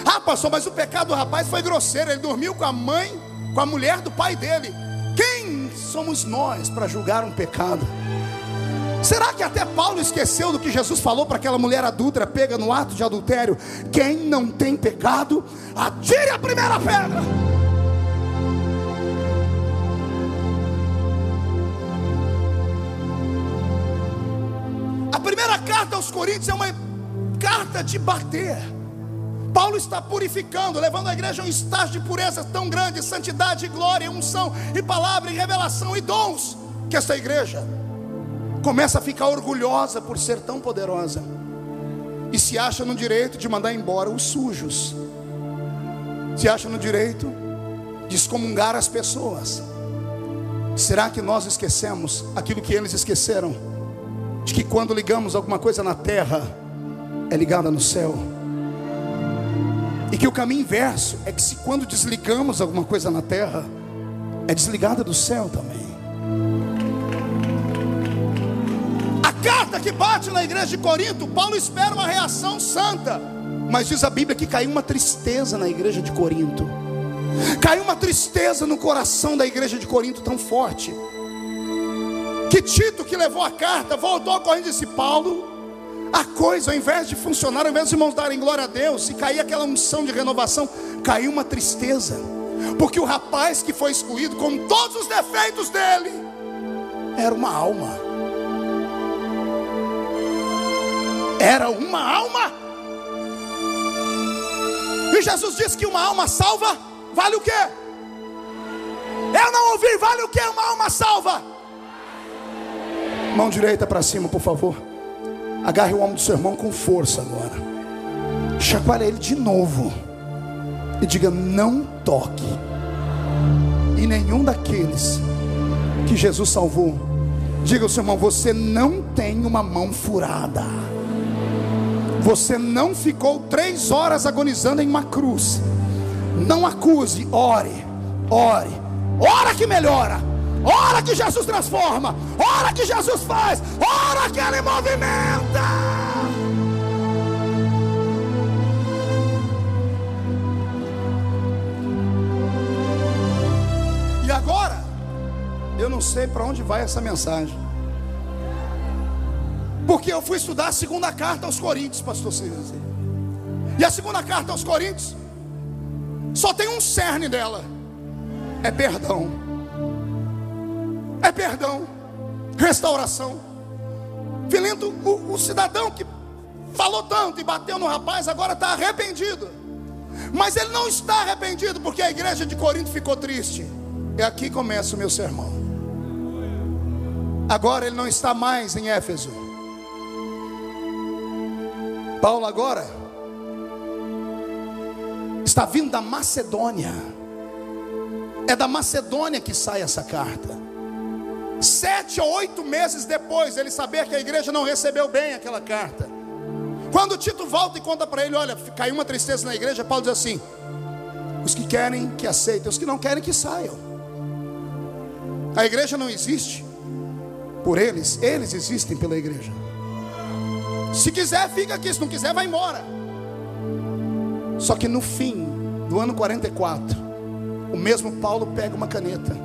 Ah, pastor, mas o pecado do rapaz foi grosseiro. Ele dormiu com a mãe, com a mulher do pai dele. Quem somos nós para julgar um pecado? Será que até Paulo esqueceu do que Jesus falou para aquela mulher adúltera pega no ato de adultério? Quem não tem pecado, atire a primeira pedra. A primeira carta aos Coríntios é uma carta de bater. Paulo está purificando, levando a igreja a um estágio de pureza tão grande, santidade, glória, unção e palavra e revelação e dons, que essa igreja começa a ficar orgulhosa por ser tão poderosa e se acha no direito de mandar embora os sujos, se acha no direito de excomungar as pessoas. Será que nós esquecemos aquilo que eles esqueceram? De que quando ligamos alguma coisa na terra, é ligada no céu. E que o caminho inverso é que se quando desligamos alguma coisa na terra, é desligada do céu também. A carta que bate na igreja de Corinto, Paulo espera uma reação santa. Mas diz a Bíblia que caiu uma tristeza na igreja de Corinto. Caiu uma tristeza no coração da igreja de Corinto tão forte, que Tito, que levou a carta, voltou a Corinto e disse: Paulo, a coisa, ao invés de funcionar, ao invés dos irmãos darem glória a Deus, e cair aquela unção de renovação, caiu uma tristeza, porque o rapaz que foi excluído, com todos os defeitos dele, era uma alma. Era uma alma. E Jesus disse que uma alma salva vale o quê? Eu não ouvi, vale o quê uma alma salva? Mão direita para cima, por favor. Agarre o ombro do seu irmão com força agora. Chacoalhe ele de novo e diga: não toque em nenhum daqueles que Jesus salvou. Diga ao seu irmão: você não tem uma mão furada. Você não ficou 3 horas agonizando em uma cruz. Não acuse, ore, ore. Ora que melhora. Ora que Jesus transforma. Ora que Jesus faz. Ora que Ele movimenta. E agora, eu não sei para onde vai essa mensagem, porque eu fui estudar a segunda carta aos Coríntios, pastor César. E a segunda carta aos Coríntios só tem um cerne dela: é perdão. É perdão, restauração. Filinto, o cidadão que falou tanto e bateu no rapaz, agora está arrependido. Mas ele não está arrependido porque a igreja de Corinto ficou triste. E aqui começa o meu sermão. Agora ele não está mais em Éfeso. Paulo agora está vindo da Macedônia. É da Macedônia que sai essa carta. 7 ou 8 meses depois, ele saber que a igreja não recebeu bem aquela carta. Quando Tito volta e conta para ele: olha, caiu uma tristeza na igreja, Paulo diz assim: os que querem que aceitem, os que não querem que saiam. A igreja não existe por eles, eles existem pela igreja. Se quiser fica aqui, se não quiser vai embora. Só que no fim do ano 44, o mesmo Paulo pega uma caneta,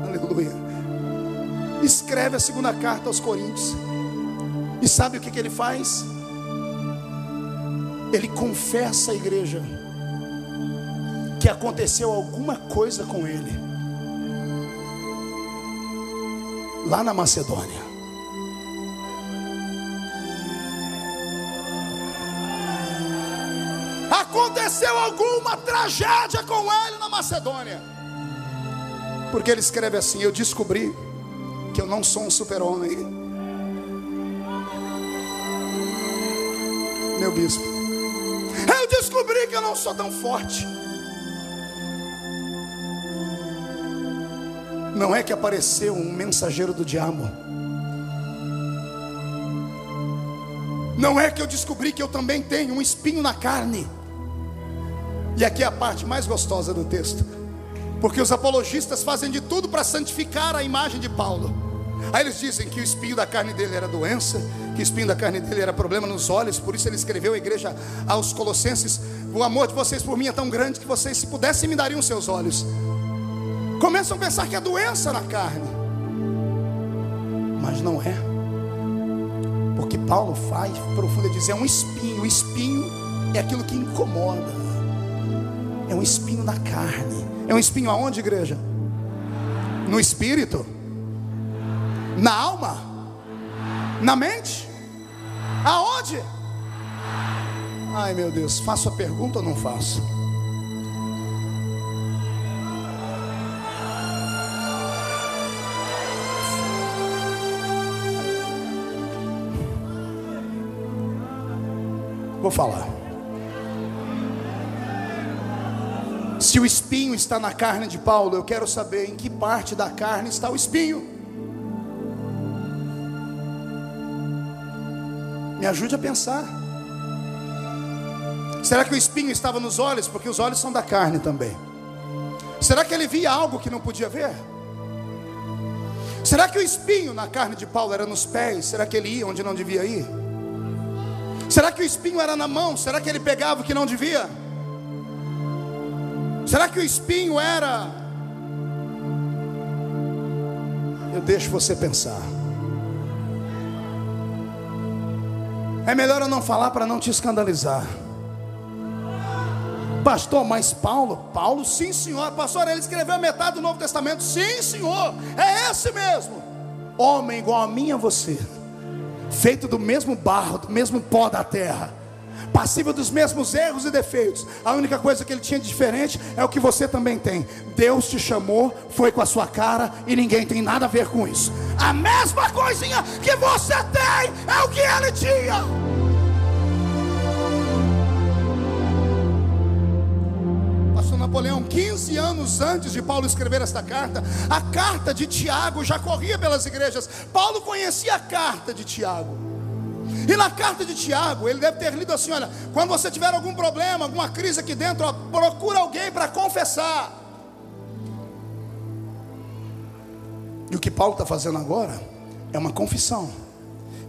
aleluia, escreve a segunda carta aos Coríntios. E sabe o que ele faz? Ele confessa à igreja que aconteceu alguma coisa com ele lá na Macedônia. Aconteceu alguma tragédia com ele na Macedônia. Porque ele escreve assim: eu descobri que eu não sou um super-homem. Meu bispo, eu descobri que eu não sou tão forte. Não é que apareceu um mensageiro do diabo. Não é que eu descobri que eu também tenho um espinho na carne. E aqui é a parte mais gostosa do texto, porque os apologistas fazem de tudo para santificar a imagem de Paulo. Aí eles dizem que o espinho da carne dele era doença, que o espinho da carne dele era problema nos olhos. Por isso ele escreveu à igreja, aos Colossenses: o amor de vocês por mim é tão grande que vocês, se pudessem, me dariam seus olhos. Começam a pensar que é doença na carne, mas não é. Porque Paulo faz profundo, ele diz: é um espinho. O espinho é aquilo que incomoda. É um espinho na carne. É um espinho aonde, igreja? No espírito? Na alma? Na mente? Aonde? Ai meu Deus, faço a pergunta ou não faço? Vou falar. Se o espinho está na carne de Paulo, eu quero saber em que parte da carne está o espinho. Me ajude a pensar. Será que o espinho estava nos olhos? Porque os olhos são da carne também. Será que ele via algo que não podia ver? Será que o espinho na carne de Paulo era nos pés? Será que ele ia onde não devia ir? Será que o espinho era na mão? Será que ele pegava o que não devia? Será que o espinho era... Eu deixo você pensar. É melhor eu não falar para não te escandalizar. Pastor, mas Paulo, sim senhor. Pastor, ele escreveu metade do Novo Testamento. Sim senhor, é esse mesmo. Homem igual a mim e a você, feito do mesmo barro, do mesmo pó da terra, passível dos mesmos erros e defeitos. A única coisa que ele tinha de diferente é o que você também tem. Deus te chamou, foi com a sua cara, e ninguém tem nada a ver com isso. A mesma coisinha que você tem é o que ele tinha. Pastor Napoleão, 15 anos antes de Paulo escrever esta carta, a carta de Tiago já corria pelas igrejas. Paulo conhecia a carta de Tiago. E na carta de Tiago, ele deve ter lido assim: olha, quando você tiver algum problema, alguma crise aqui dentro, ó, procura alguém para confessar. E o que Paulo está fazendo agora é uma confissão.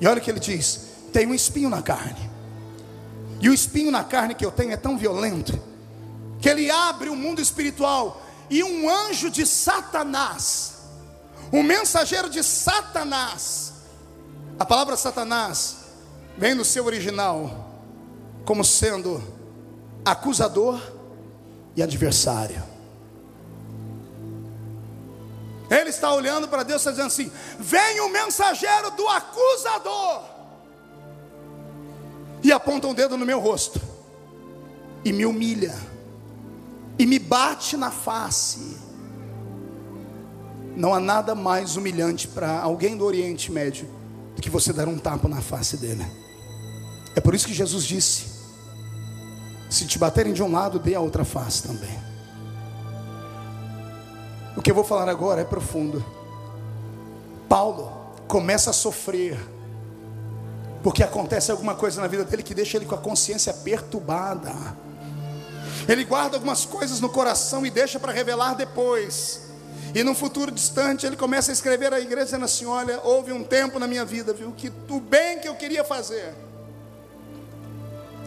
E olha o que ele diz: tem um espinho na carne. E o espinho na carne que eu tenho é tão violento que ele abre o mundo espiritual, e um anjo de Satanás, um mensageiro de Satanás. A palavra Satanás vem no seu original como sendo acusador e adversário. Ele está olhando para Deus e está dizendo assim: vem o mensageiro do acusador, e aponta um dedo no meu rosto, e me humilha, e me bate na face. Não há nada mais humilhante para alguém do Oriente Médio do que você dar um tapa na face dele. É por isso que Jesus disse: se te baterem de um lado, dê a outra face também. O que eu vou falar agora é profundo. Paulo começa a sofrer porque acontece alguma coisa na vida dele que deixa ele com a consciência perturbada. Ele guarda algumas coisas no coração e deixa para revelar depois. E num futuro distante ele começa a escrever à igreja dizendo assim: olha, houve um tempo na minha vida, viu, que o bem que eu queria fazer,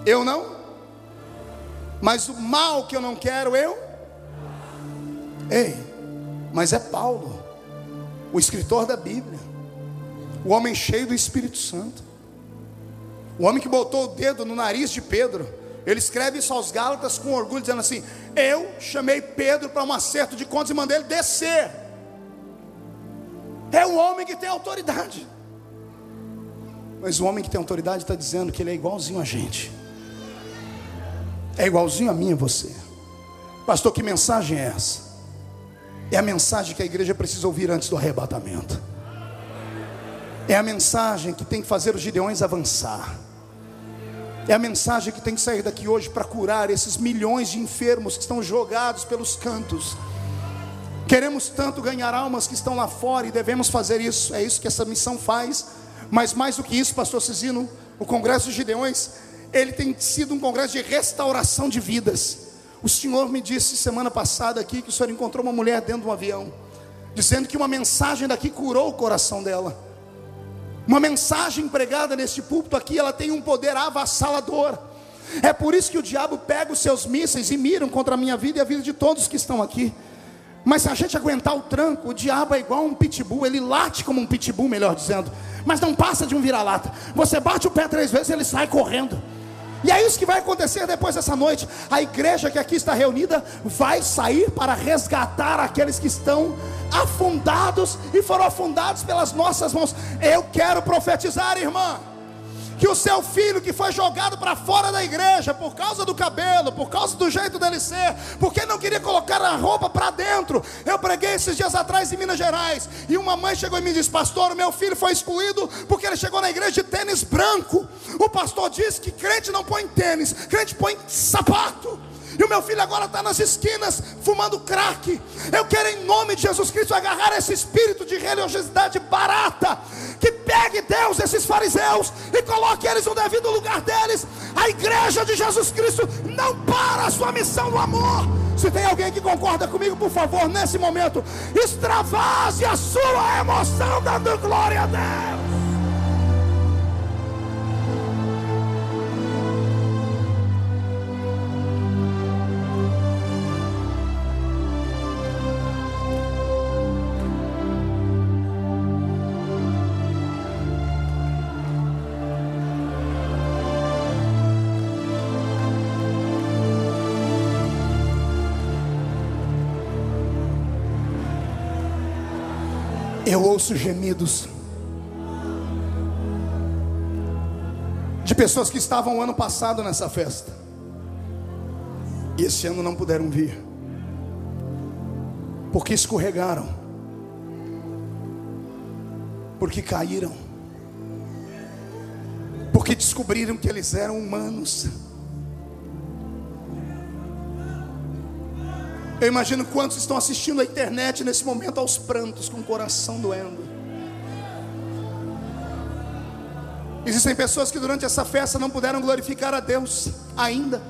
eu não, mas o mal que eu não quero, eu. Ei, mas é Paulo, o escritor da Bíblia, o homem cheio do Espírito Santo, o homem que botou o dedo no nariz de Pedro. Ele escreve isso aos Gálatas com orgulho, dizendo assim: eu chamei Pedro para um acerto de contas e mandei ele descer. É um homem que tem autoridade. Mas o homem que tem autoridade está dizendo que ele é igualzinho a gente, é igualzinho a mim e a você. Pastor, que mensagem é essa? É a mensagem que a igreja precisa ouvir antes do arrebatamento. É a mensagem que tem que fazer os gideões avançar. É a mensagem que tem que sair daqui hoje para curar esses milhões de enfermos que estão jogados pelos cantos. Queremos tanto ganhar almas que estão lá fora e devemos fazer isso. É isso que essa missão faz. Mas mais do que isso, pastor Cizino, o Congresso dos Gideões, ele tem sido um congresso de restauração de vidas. O senhor me disse semana passada aqui que o senhor encontrou uma mulher dentro de um avião, dizendo que uma mensagem daqui curou o coração dela. Uma mensagem pregada neste púlpito aqui, ela tem um poder avassalador. É por isso que o diabo pega os seus mísseis e miram contra a minha vida e a vida de todos que estão aqui. Mas se a gente aguentar o tranco, o diabo é igual um pitbull. Ele late como um pitbull, melhor dizendo, mas não passa de um vira-lata. Você bate o pé 3 vezes e ele sai correndo. E é isso que vai acontecer depois dessa noite. A igreja que aqui está reunida vai sair para resgatar aqueles que estão afundados e foram afundados pelas nossas mãos. Eu quero profetizar, irmã, que o seu filho que foi jogado para fora da igreja por causa do cabelo, por causa do jeito dele ser, porque não queria colocar a roupa para dentro. Eu preguei esses dias atrás em Minas Gerais, e uma mãe chegou e me disse: pastor, o meu filho foi excluído porque ele chegou na igreja de tênis branco. O pastor disse que crente não põe tênis, crente põe sapato. E o meu filho agora está nas esquinas fumando crack. Eu quero, em nome de Jesus Cristo, agarrar esse espírito de religiosidade barata, que pegue Deus, esses fariseus, e coloque eles no devido lugar deles. A igreja de Jesus Cristo não para a sua missão no amor. Se tem alguém que concorda comigo, por favor, nesse momento, extravase a sua emoção dando glória a Deus. Eu ouço gemidos de pessoas que estavam ano passado nessa festa e esse ano não puderam vir, porque escorregaram, porque caíram, porque descobriram que eles eram humanos. Eu imagino quantos estão assistindo a internet nesse momento aos prantos, com o coração doendo. Existem pessoas que durante essa festa não puderam glorificar a Deus ainda,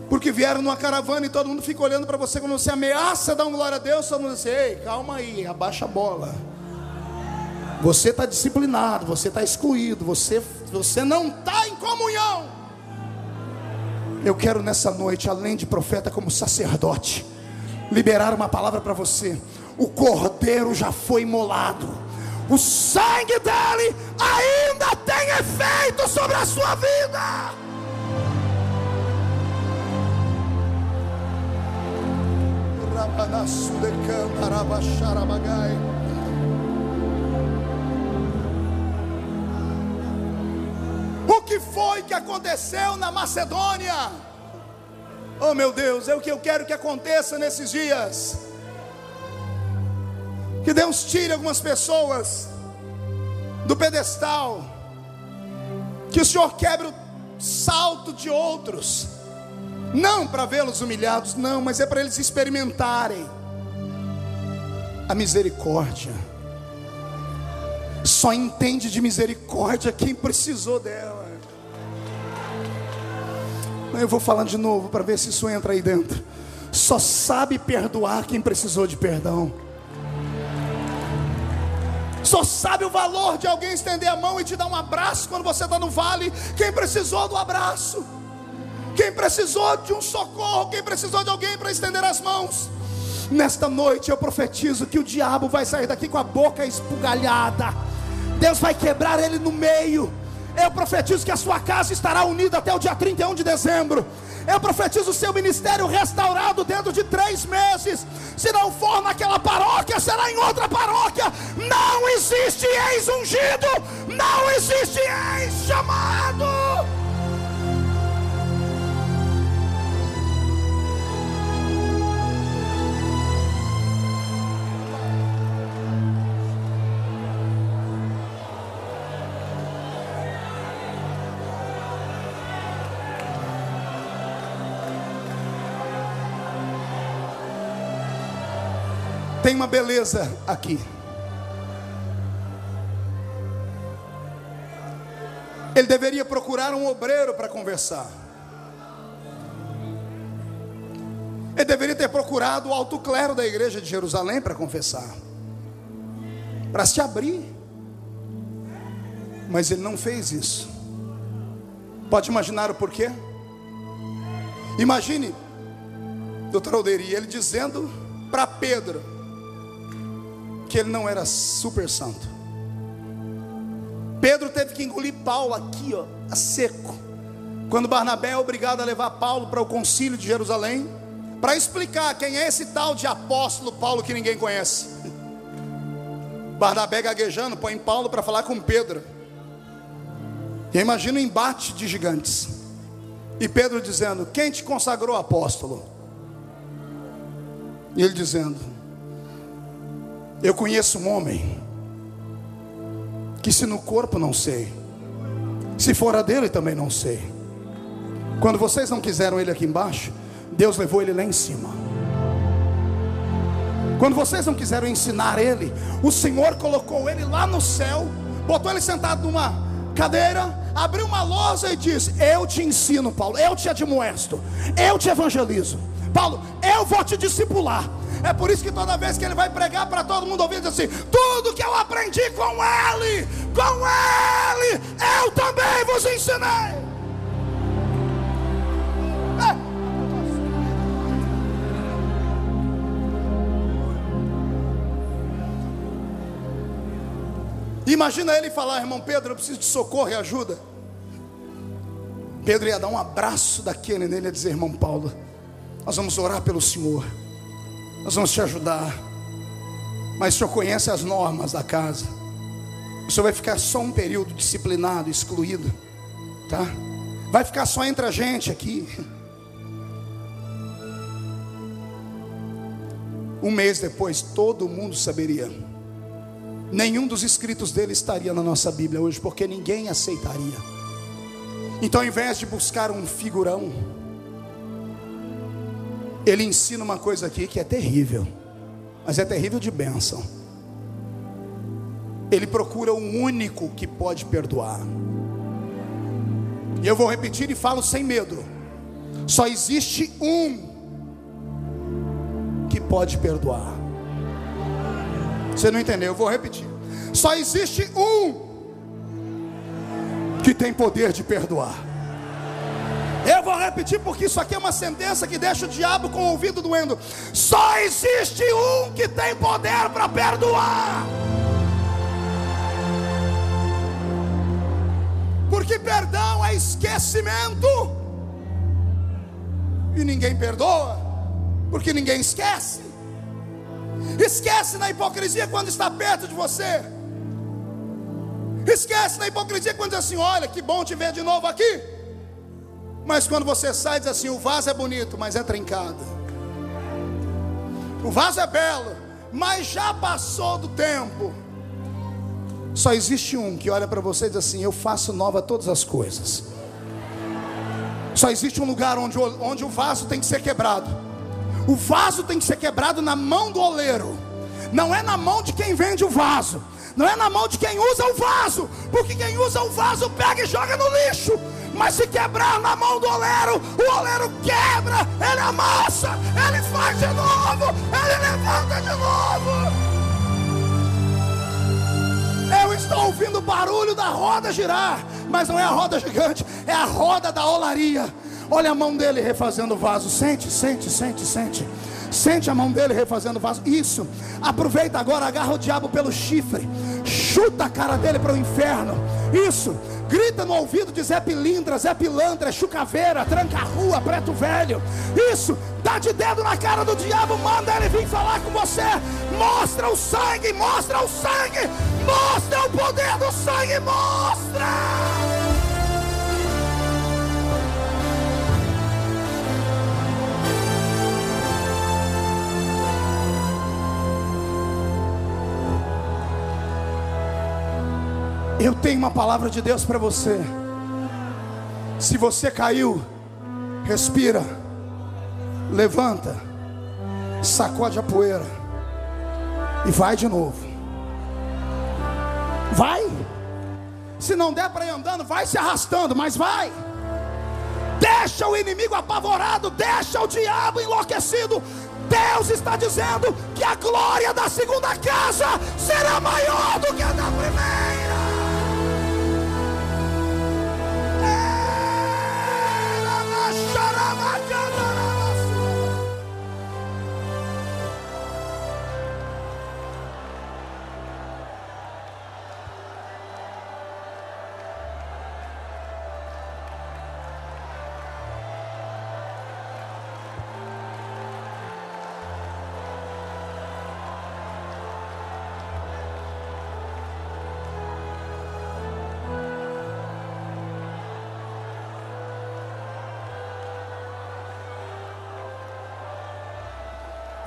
porque vieram numa caravana e todo mundo fica olhando para você. Quando você ameaça dar um glória a Deus, todo mundo diz: ei, calma aí, abaixa a bola. Você está disciplinado, você está excluído, você não está em comunhão. Eu quero nessa noite, além de profeta, como sacerdote, liberar uma palavra para você. O cordeiro já foi imolado, o sangue dele ainda tem efeito sobre a sua vida. O que foi que aconteceu na Macedônia? Oh meu Deus, é o que eu quero que aconteça nesses dias. Que Deus tire algumas pessoas do pedestal, que o Senhor quebre o salto de outros, não para vê-los humilhados, não, mas é para eles experimentarem a misericórdia. Só entende de misericórdia quem precisou dela. Eu vou falar de novo para ver se isso entra aí dentro. Só sabe perdoar quem precisou de perdão. Só sabe o valor de alguém estender a mão e te dar um abraço quando você está no vale, quem precisou do abraço, quem precisou de um socorro, quem precisou de alguém para estender as mãos. Nesta noite eu profetizo que o diabo vai sair daqui com a boca esbugalhada. Deus vai quebrar ele no meio. Eu profetizo que a sua casa estará unida até o dia 31 de dezembro. Eu profetizo o seu ministério restaurado dentro de 3 meses. Se não for naquela paróquia, será em outra paróquia. Não existe ex-ungido, não existe ex-chamado. Tem uma beleza aqui. Ele deveria procurar um obreiro para conversar. Ele deveria ter procurado o alto clero da igreja de Jerusalém para confessar, para se abrir. Mas ele não fez isso. Pode imaginar o porquê? Imagine, doutor Alderi, ele dizendo para Pedro que ele não era super santo. Pedro teve que engolir Paulo aqui, ó, a seco. Quando Barnabé é obrigado a levar Paulo para o concílio de Jerusalém, para explicar quem é esse tal de apóstolo Paulo que ninguém conhece. Barnabé gaguejando, põe Paulo para falar com Pedro. E imagina um embate de gigantes. E Pedro dizendo: quem te consagrou apóstolo? E ele dizendo: eu conheço um homem que se no corpo não sei, se fora dele também não sei. Quando vocês não quiseram ele aqui embaixo, Deus levou ele lá em cima. Quando vocês não quiseram ensinar ele, o Senhor colocou ele lá no céu, botou ele sentado numa cadeira, abriu uma lousa e disse: eu te ensino, Paulo, eu te admoesto, eu te evangelizo, Paulo, eu vou te discipular. É por isso que toda vez que ele vai pregar para todo mundo ouvir, diz assim: tudo que eu aprendi com ele, eu também vos ensinei. Imagina ele falar: irmão Pedro, eu preciso de socorro e ajuda. Pedro ia dar um abraço daquele nele e ia dizer: irmão Paulo, nós vamos orar pelo senhor, nós vamos te ajudar, mas o senhor conhece as normas da casa, o senhor vai ficar só um período disciplinado, excluído, tá? Vai ficar só entre a gente aqui. Um mês depois todo mundo saberia. Nenhum dos escritos dele estaria na nossa Bíblia hoje, porque ninguém aceitaria. Então, ao invés de buscar um figurão, ele ensina uma coisa aqui que é terrível, mas é terrível de bênção. Ele procura um único que pode perdoar. E eu vou repetir e falo sem medo: só existe um que pode perdoar. Você não entendeu? Eu vou repetir. Só existe um que tem poder de perdoar. Eu vou repetir porque isso aqui é uma sentença que deixa o diabo com o ouvido doendo. Só existe um que tem poder para perdoar. Porque perdão é esquecimento, e ninguém perdoa porque ninguém esquece. Esquece na hipocrisia quando está perto de você. Esquece na hipocrisia quando diz assim: olha, que bom te ver de novo aqui. Mas quando você sai, diz assim: o vaso é bonito, mas é trincado. O vaso é belo, mas já passou do tempo. Só existe um que olha para você e diz assim: eu faço nova todas as coisas. Só existe um lugar onde o vaso tem que ser quebrado. O vaso tem que ser quebrado na mão do oleiro, não é na mão de quem vende o vaso, não é na mão de quem usa o vaso, porque quem usa o vaso pega e joga no lixo. Mas se quebrar na mão do oleiro, o oleiro quebra, ele amassa, ele faz de novo, ele levanta de novo. Eu estou ouvindo o barulho da roda girar, mas não é a roda gigante, é a roda da olaria. Olha a mão dele refazendo o vaso. Sente, sente, sente, sente. Sente a mão dele refazendo o vaso. Isso. Aproveita agora, agarra o diabo pelo chifre, chuta a cara dele para o inferno. Isso. Grita no ouvido de Zé Pilindra, Zé Pilantra, Chucaveira, Tranca-Rua, Preto Velho. Isso. Dá de dedo na cara do diabo, manda ele vir falar com você. Mostra o sangue, mostra o sangue, mostra o poder do sangue, mostra. Eu tenho uma palavra de Deus para você. Se você caiu, respira, levanta, sacode a poeira, E vai de novo. Vai. Se não der para ir andando, vai se arrastando, mas vai. Deixa o inimigo apavorado, deixa o diabo enlouquecido. Deus está dizendo que a glória da segunda casa será maior do que a da primeira.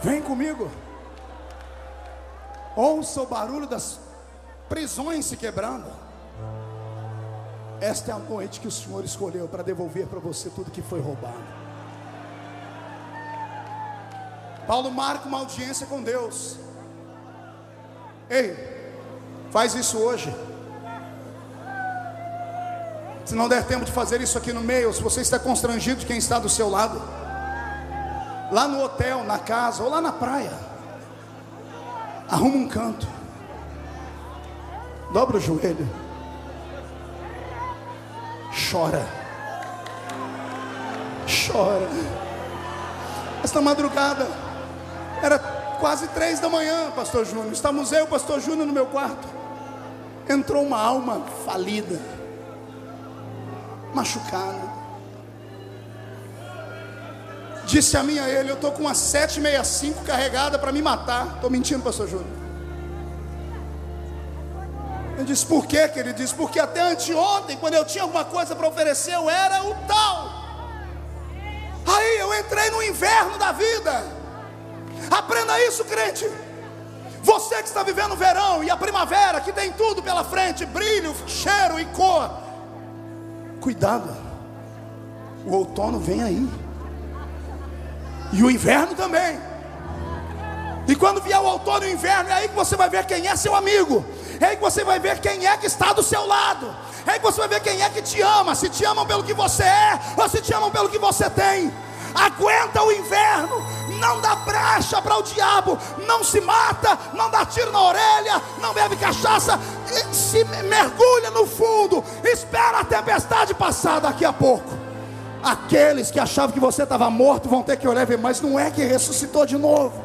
Vem comigo. Ouça o barulho das prisões se quebrando. Esta é a noite que o Senhor escolheu para devolver para você tudo que foi roubado. Paulo marca uma audiência com Deus. Ei, faz isso hoje. Se não der tempo de fazer isso aqui no meio, se você está constrangido de quem está do seu lado, lá no hotel, na casa ou lá na praia, arruma um canto, dobra o joelho, chora. Esta madrugada era quase 3 da manhã, pastor Júnior. Estávamos eu e o pastor Júnior no meu quarto. Entrou uma alma falida, machucada. Disse a mim a ele: eu estou com uma 765 carregada para me matar. Estou mentindo, pastor Júnior? Eu disse: por quê, querido? Ele disse: porque até anteontem, quando eu tinha alguma coisa para oferecer, eu era o tal. Aí eu entrei no inverno da vida. Aprenda isso, crente. Você que está vivendo o verão e a primavera, que tem tudo pela frente, brilho, cheiro e cor, cuidado, o outono vem aí. E o inverno também. E quando vier o outono e o inverno, é aí que você vai ver quem é seu amigo. É aí que você vai ver quem é que está do seu lado. É aí que você vai ver quem é que te ama. Se te amam pelo que você é, ou se te amam pelo que você tem. Aguenta o inverno. Não dá brecha para o diabo. Não se mata, não dá tiro na orelha, não bebe cachaça. Se mergulha no fundo. Espera a tempestade passar daqui a pouco. Aqueles que achavam que você estava morto vão ter que olhar e ver, mas não é que ressuscitou de novo.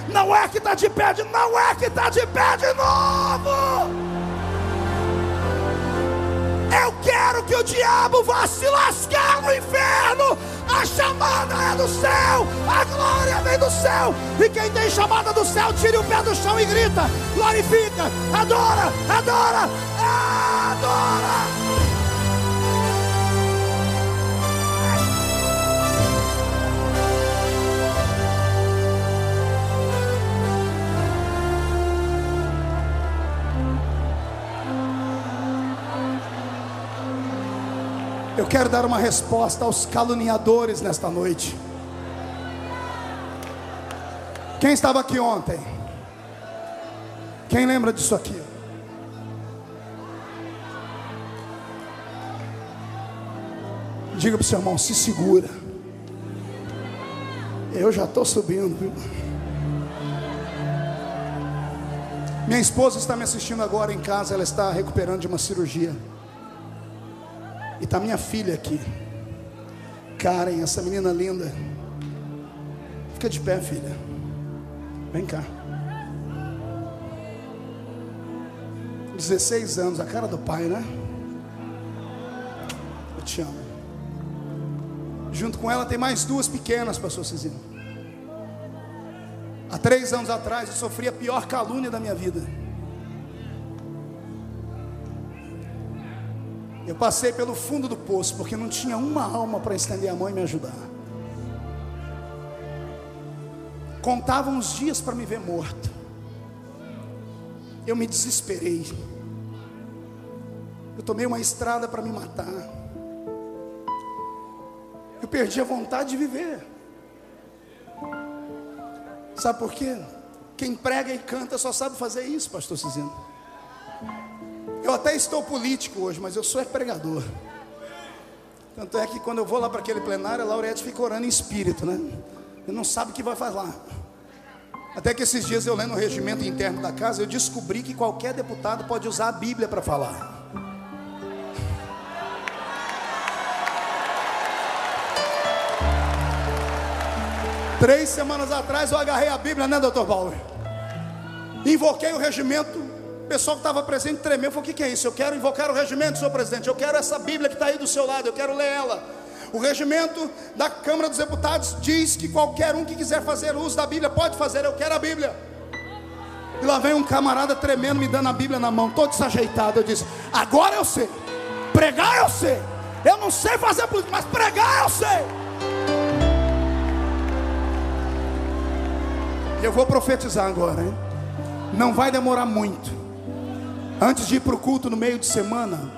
Não é que está de pé de novo. Não é que está de pé de novo. Eu quero que o diabo vá se lascar no inferno. A chamada é do céu, a glória vem do céu. E quem tem chamada do céu, tire o pé do chão e grita, glorifica, adora, adora, adora. Eu quero dar uma resposta aos caluniadores nesta noite. Quem estava aqui ontem? Quem lembra disso aqui? Diga para o seu irmão: se segura. Eu já estou subindo, viu? Minha esposa está me assistindo agora em casa. Ela está recuperando de uma cirurgia. E está minha filha aqui, Karen, essa menina linda. Fica de pé, filha. Vem cá. 16 anos, a cara do pai, né? Eu te amo. Junto com ela tem mais 2 pequenas, pastor Cizinho. Há 3 anos atrás eu sofri a pior calúnia da minha vida. Eu passei pelo fundo do poço, porque não tinha uma alma para estender a mão e me ajudar. Contavam os dias para me ver morto. Eu me desesperei. Eu tomei uma estrada para me matar. Eu perdi a vontade de viver. Sabe por quê? Quem prega e canta só sabe fazer isso, pastor Cizino. Eu até estou político hoje, mas eu sou pregador. Tanto é que quando eu vou lá para aquele plenário, a Laurete fica orando em espírito, né? Eu não sabe o que vai falar. Até que esses dias eu lendo o regimento interno da casa, eu descobri que qualquer deputado pode usar a Bíblia para falar. Três semanas atrás eu agarrei a Bíblia, né, doutor Paulo? Invoquei o regimento. O pessoal que estava presente tremeu. Eu falei, o que é isso? Eu quero invocar o regimento, senhor presidente. Eu quero essa Bíblia que está aí do seu lado, eu quero ler ela. O regimento da Câmara dos Deputados diz que qualquer um que quiser fazer uso da Bíblia pode fazer. Eu quero a Bíblia. E lá vem um camarada tremendo, me dando a Bíblia na mão, todo desajeitado. Eu disse, agora eu sei. Pregar eu sei. Eu não sei fazer política, mas pregar eu sei. Eu vou profetizar agora, hein? Não vai demorar muito. Antes de ir para o culto no meio de semana,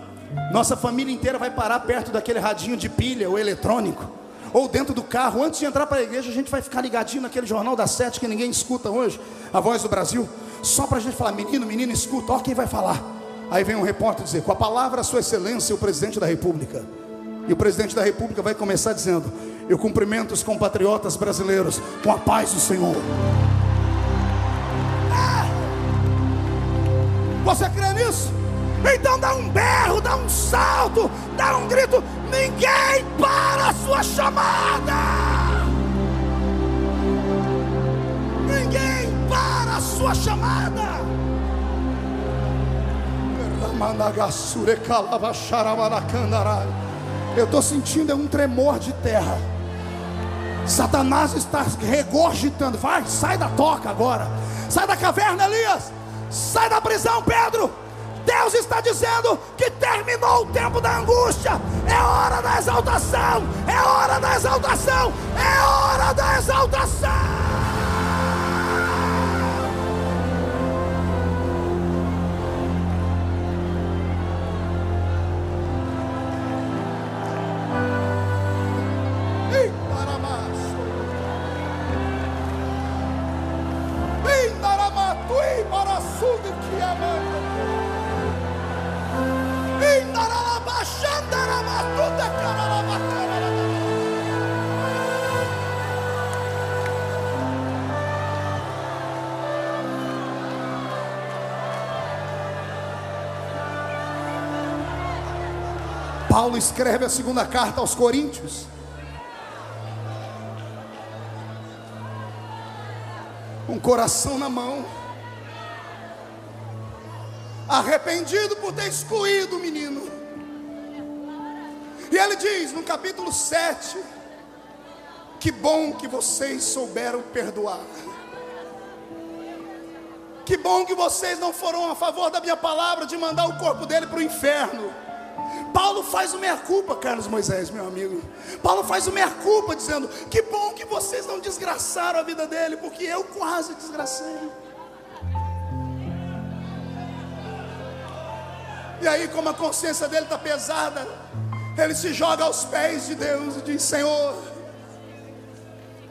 nossa família inteira vai parar perto daquele radinho de pilha ou eletrônico, ou dentro do carro. Antes de entrar para a igreja, a gente vai ficar ligadinho naquele jornal das 7 que ninguém escuta hoje, A Voz do Brasil, só para a gente falar, menino, escuta, ó quem vai falar. Aí vem um repórter dizer, com a palavra Sua Excelência, o Presidente da República. E o Presidente da República vai começar dizendo, eu cumprimento os compatriotas brasileiros com a paz do Senhor. Você crê nisso? Então dá um berro, dá um salto, dá um grito. Ninguém para a sua chamada. Ninguém para a sua chamada. Eu estou sentindo um tremor de terra. Satanás está regurgitando. Vai, sai da toca agora. Sai da caverna, Elias. Sai da prisão, Pedro. Deus está dizendo que terminou o tempo da angústia. É hora da exaltação. É hora da exaltação. É hora da exaltação. Paulo escreve a segunda carta aos Coríntios. Um coração na mão, arrependido por ter excluído o menino. E ele diz no capítulo 7: que bom que vocês souberam perdoar. Que bom que vocês não foram a favor da minha palavra de mandar o corpo dele para o inferno. Paulo faz o meia-culpa, Carlos Moisés, meu amigo. Paulo faz o meia-culpa dizendo, que bom que vocês não desgraçaram a vida dele, porque eu quase desgracei. E aí, como a consciência dele está pesada, ele se joga aos pés de Deus e diz, Senhor,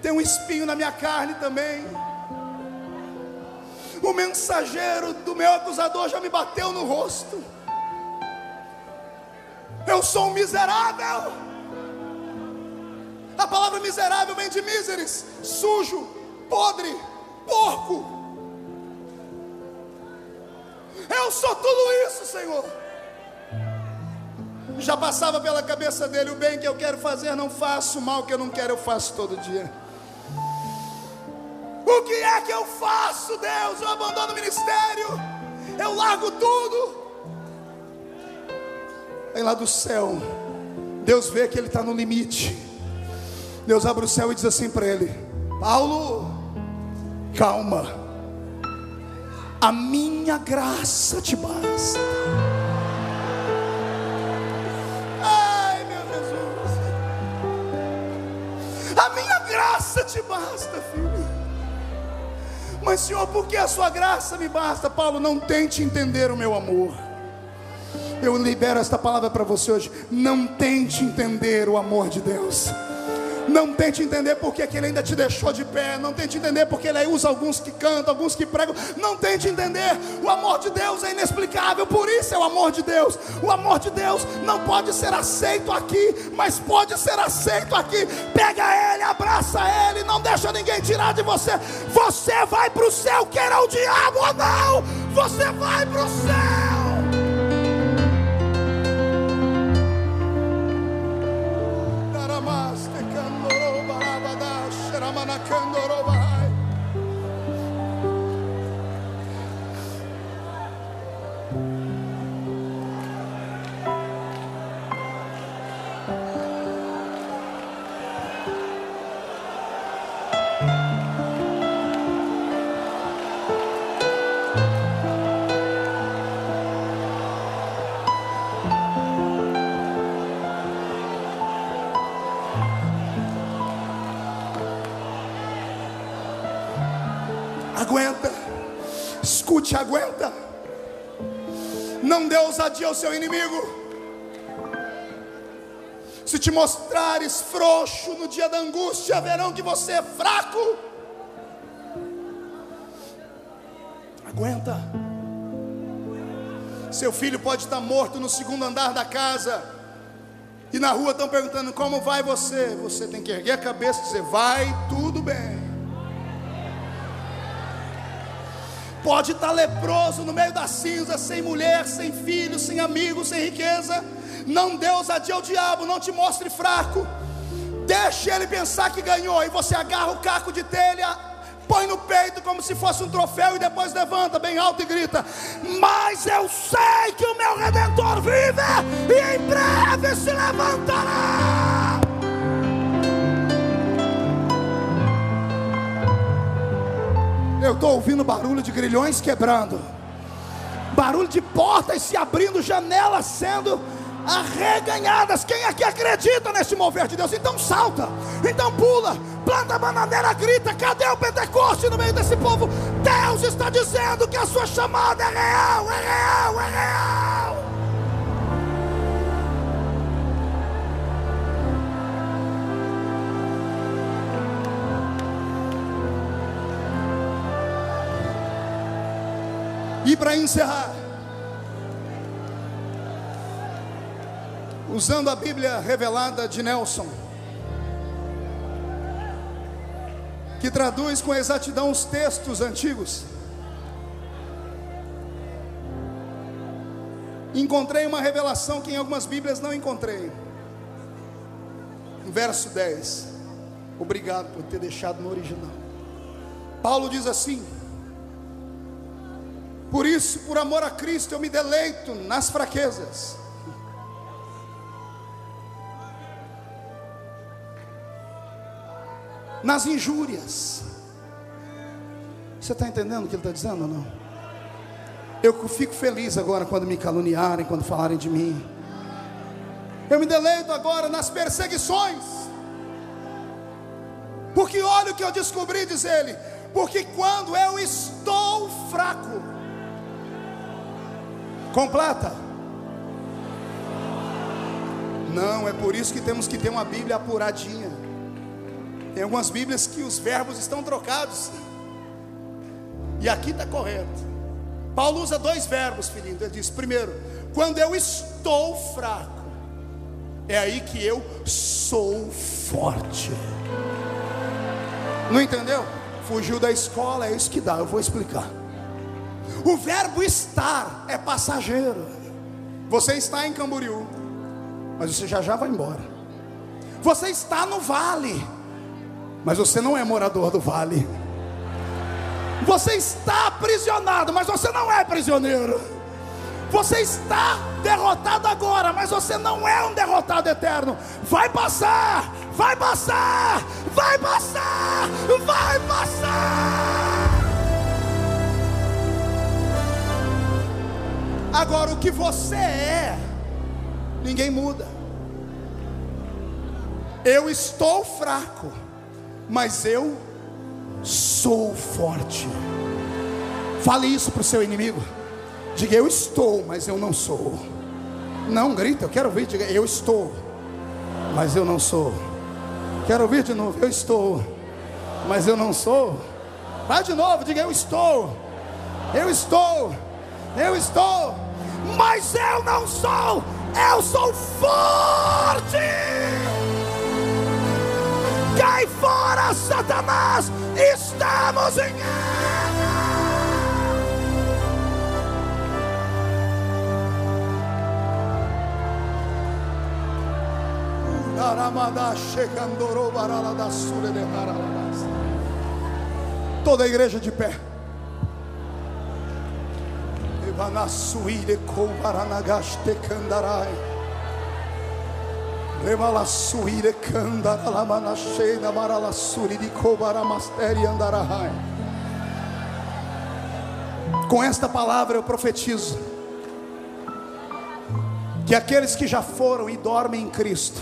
tem um espinho na minha carne também. O mensageiro do meu acusador já me bateu no rosto. Eu sou um miserável. A palavra miserável vem de miseres, sujo, podre, porco. Eu sou tudo isso, Senhor. Já passava pela cabeça dele, o bem que eu quero fazer não faço, o mal que eu não quero eu faço todo dia. O que é que eu faço, Deus? Eu abandono o ministério, eu largo tudo. Aí lá do céu, Deus vê que ele está no limite. Deus abre o céu e diz assim para ele, Paulo, calma, a minha graça te basta. Ai meu Jesus, a minha graça te basta, filho. Mas Senhor, por que a sua graça me basta? Paulo, não tente entender o meu amor. Eu libero esta palavra para você hoje. Não tente entender o amor de Deus. Não tente entender porque que Ele ainda te deixou de pé. Não tente entender porque Ele usa alguns que cantam, alguns que pregam. Não tente entender. O amor de Deus é inexplicável. Por isso é o amor de Deus. O amor de Deus não pode ser aceito aqui, mas pode ser aceito aqui. Pega Ele, abraça Ele, não deixa ninguém tirar de você. Você vai para o céu, queira o diabo ou não. Você vai para o céu. Aguenta, escute, aguenta. Não dê ousadia ao seu inimigo. Se te mostrares frouxo no dia da angústia, verão que você é fraco. Aguenta. Seu filho pode estar morto no segundo andar da casa, e na rua estão perguntando: como vai você? Você tem que erguer a cabeça e dizer: vai tudo bem. Pode estar leproso no meio da cinza, sem mulher, sem filho, sem amigos, sem riqueza. Não dê ousadia ao diabo, não te mostre fraco. Deixe ele pensar que ganhou, e você agarra o caco de telha, põe no peito como se fosse um troféu, e depois levanta bem alto e grita: mas eu sei que o meu Redentor vive, e em breve se levantará. Eu estou ouvindo barulho de grilhões quebrando, barulho de portas se abrindo, janelas sendo arreganhadas. Quem aqui acredita nesse mover de Deus? Então salta, então pula, planta a bananeira, grita: cadê o Pentecoste no meio desse povo? Deus está dizendo que a sua chamada é real, é real, é real. E para encerrar, usando a Bíblia revelada de Nelson, que traduz com exatidão os textos antigos, encontrei uma revelação que em algumas Bíblias não encontrei. No verso 10, obrigado por ter deixado no original. Paulo diz assim: por isso, por amor a Cristo, eu me deleito nas fraquezas, nas injúrias. Você está entendendo o que ele está dizendo ou não? Eu fico feliz agora quando me caluniarem, quando falarem de mim. Eu me deleito agora nas perseguições, porque olha o que eu descobri, diz ele: porque quando eu estou fraco. Completa. Não, é por isso que temos que ter uma Bíblia apuradinha. Tem algumas Bíblias que os verbos estão trocados, e aqui está correto. Paulo usa dois verbos, filhinho. Ele diz: primeiro, quando eu estou fraco, é aí que eu sou forte. Não entendeu? Fugiu da escola, é isso que dá, eu vou explicar. O verbo estar é passageiro. Você está em Camboriú, mas você já vai embora. Você está no vale, mas você não é morador do vale. Você está aprisionado, mas você não é prisioneiro. Você está derrotado agora, mas você não é um derrotado eterno. Vai passar, vai passar, vai passar, vai passar. Agora, o que você é, ninguém muda. Eu estou fraco, mas eu sou forte. Fale isso para o seu inimigo. Diga: eu estou, mas eu não sou. Não grita, eu quero ouvir. Diga: eu estou, mas eu não sou. Quero ouvir de novo. Eu estou, mas eu não sou. Vai de novo, diga: eu estou, eu estou, eu estou, mas eu não sou. Eu sou forte. Cai fora, Satanás. Estamos em guerra. Toda a igreja de pé. Com esta palavra eu profetizo que aqueles que já foram e dormem em Cristo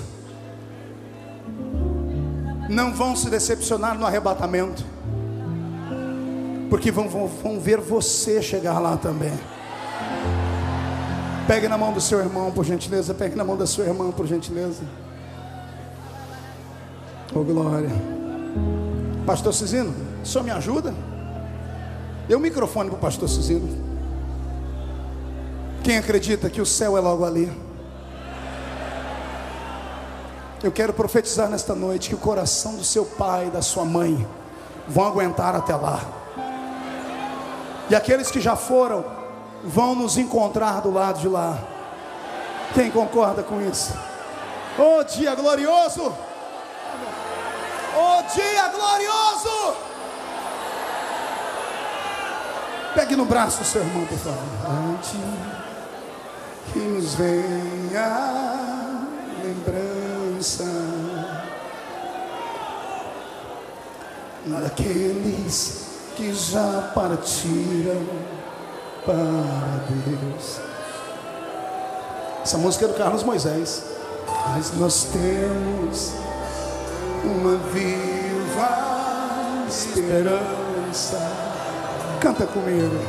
não vão se decepcionar no arrebatamento, porque vão ver você chegar lá também. Pegue na mão do seu irmão, por gentileza. Pegue na mão da sua irmã, por gentileza. Oh, glória. Pastor Cizino, o senhor me ajuda? Dê o microfone para o pastor Cizino. Quem acredita que o céu é logo ali? Eu quero profetizar nesta noite que o coração do seu pai e da sua mãe vão aguentar até lá. E aqueles que já foram vão nos encontrar do lado de lá. Quem concorda com isso? Oh, dia glorioso! Oh, dia glorioso! Pegue no braço o seu irmão, por favor. Antes que nos venha a lembrança daqueles que já partiram para Deus. Essa música é do Carlos Moisés. Mas nós temos uma viva esperança. Canta comigo.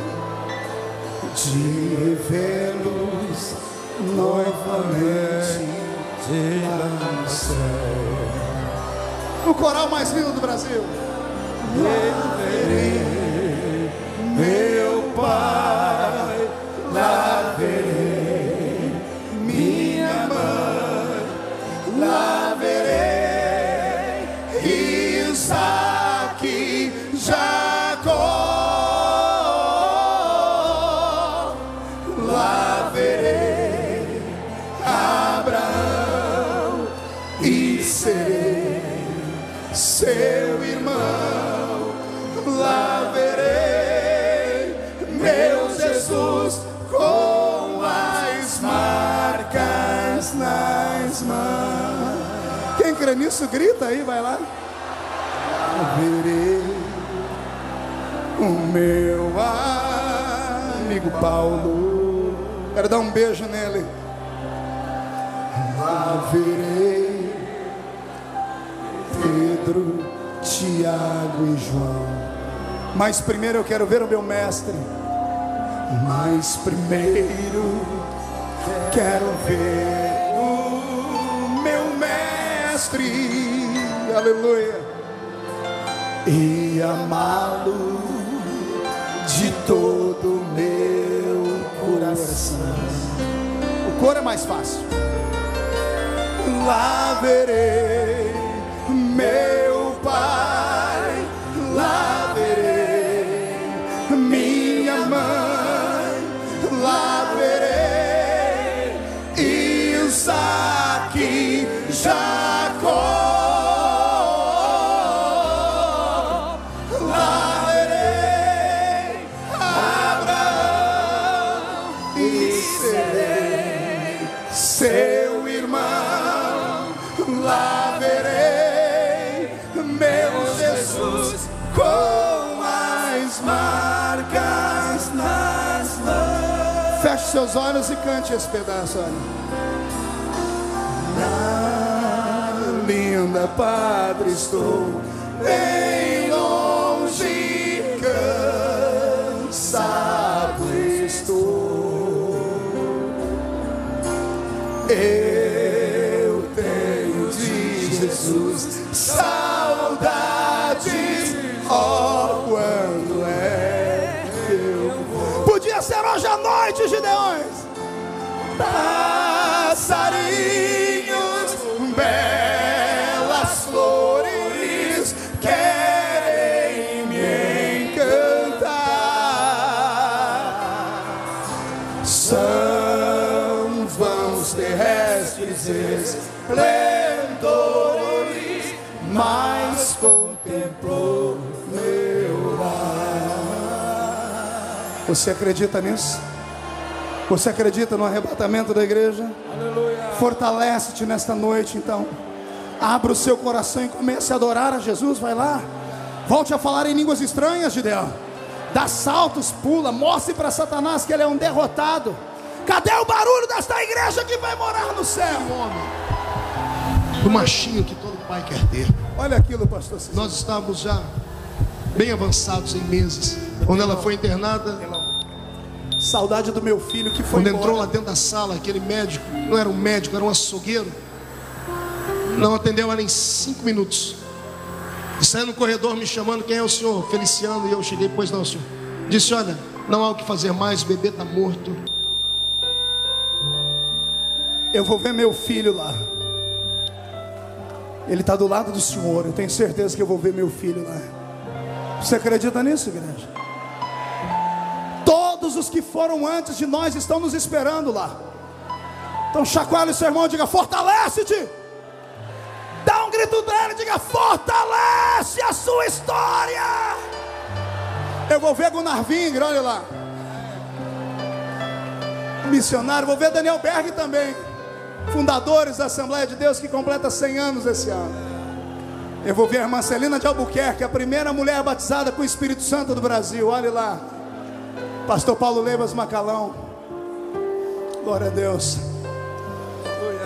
De revê-los novamente lá no céu. O coral mais lindo do Brasil. Eu verei meu Pai, lá verei minha mãe, lá verei Isaque, Jacó, lá verei Abraão e serei seu irmão. Lá verei meu Jesus com as marcas nas mãos. Quem crê nisso, grita aí, vai lá. Lá verei o meu amigo Paulo. Quero dar um beijo nele. Lá verei Pedro, Tiago e João. Mas primeiro eu quero ver o meu mestre. Mas primeiro quero ver o meu mestre. Aleluia. E amá-lo de todo o meu coração. O coro é mais fácil. Lá verei meu Pai, lá verei minha mãe, lá verei Isaque, Jacó, lá verei Abraão e serei seu irmão, lá verei meu Jesus com as marcas nas mãos. Feche seus olhos e cante esse pedaço. Na linda pátria estou, bem longe, cansado estou. Eu tenho dias Jesus. Saudades, oh, quando é que eu vou. Podia ser hoje à noite, Gideões. Passarinhos, belas flores, querem me encantar. São vãos terrestres esplendores, mas contemplou meu lar. Você acredita nisso? Você acredita no arrebatamento da igreja? Aleluia. Fortalece-te nesta noite, então. Abra o seu coração e comece a adorar a Jesus. Vai lá. Volte a falar em línguas estranhas, Gideão. Dá saltos, pula. Mostre para Satanás que ele é um derrotado. Cadê o barulho desta igreja que vai morar no céu? Um homem, o machinho que todo pai quer ter. Olha aquilo, pastor Cícero. Nós estávamos já bem avançados em meses. Quando ela foi internada, saudade do meu filho que foi quando embora. entrou lá dentro da sala, aquele médico, não era um médico, era um açougueiro, não atendeu ela em 5 minutos. E saiu no corredor me chamando: quem é o senhor? Feliciano. E eu cheguei: pois não, senhor. Disse: olha, não há o que fazer mais, o bebê está morto. Eu vou ver meu filho lá. Ele está do lado do senhor. Eu tenho certeza que eu vou ver meu filho lá. Você acredita nisso, igreja? Todos os que foram antes de nós estão nos esperando lá. Então chacoalhe o seu irmão e diga: fortalece-te. Dá um grito dele e diga: fortalece a sua história. Eu vou ver Gunnar Vinger, olha lá, missionário. Vou ver Daniel Berg também, fundadores da Assembleia de Deus, que completa 100 anos esse ano. Eu vou ver a irmã Celina de Albuquerque, a primeira mulher batizada com o Espírito Santo do Brasil, olha lá. Pastor Paulo Lebas Macalão, glória a Deus.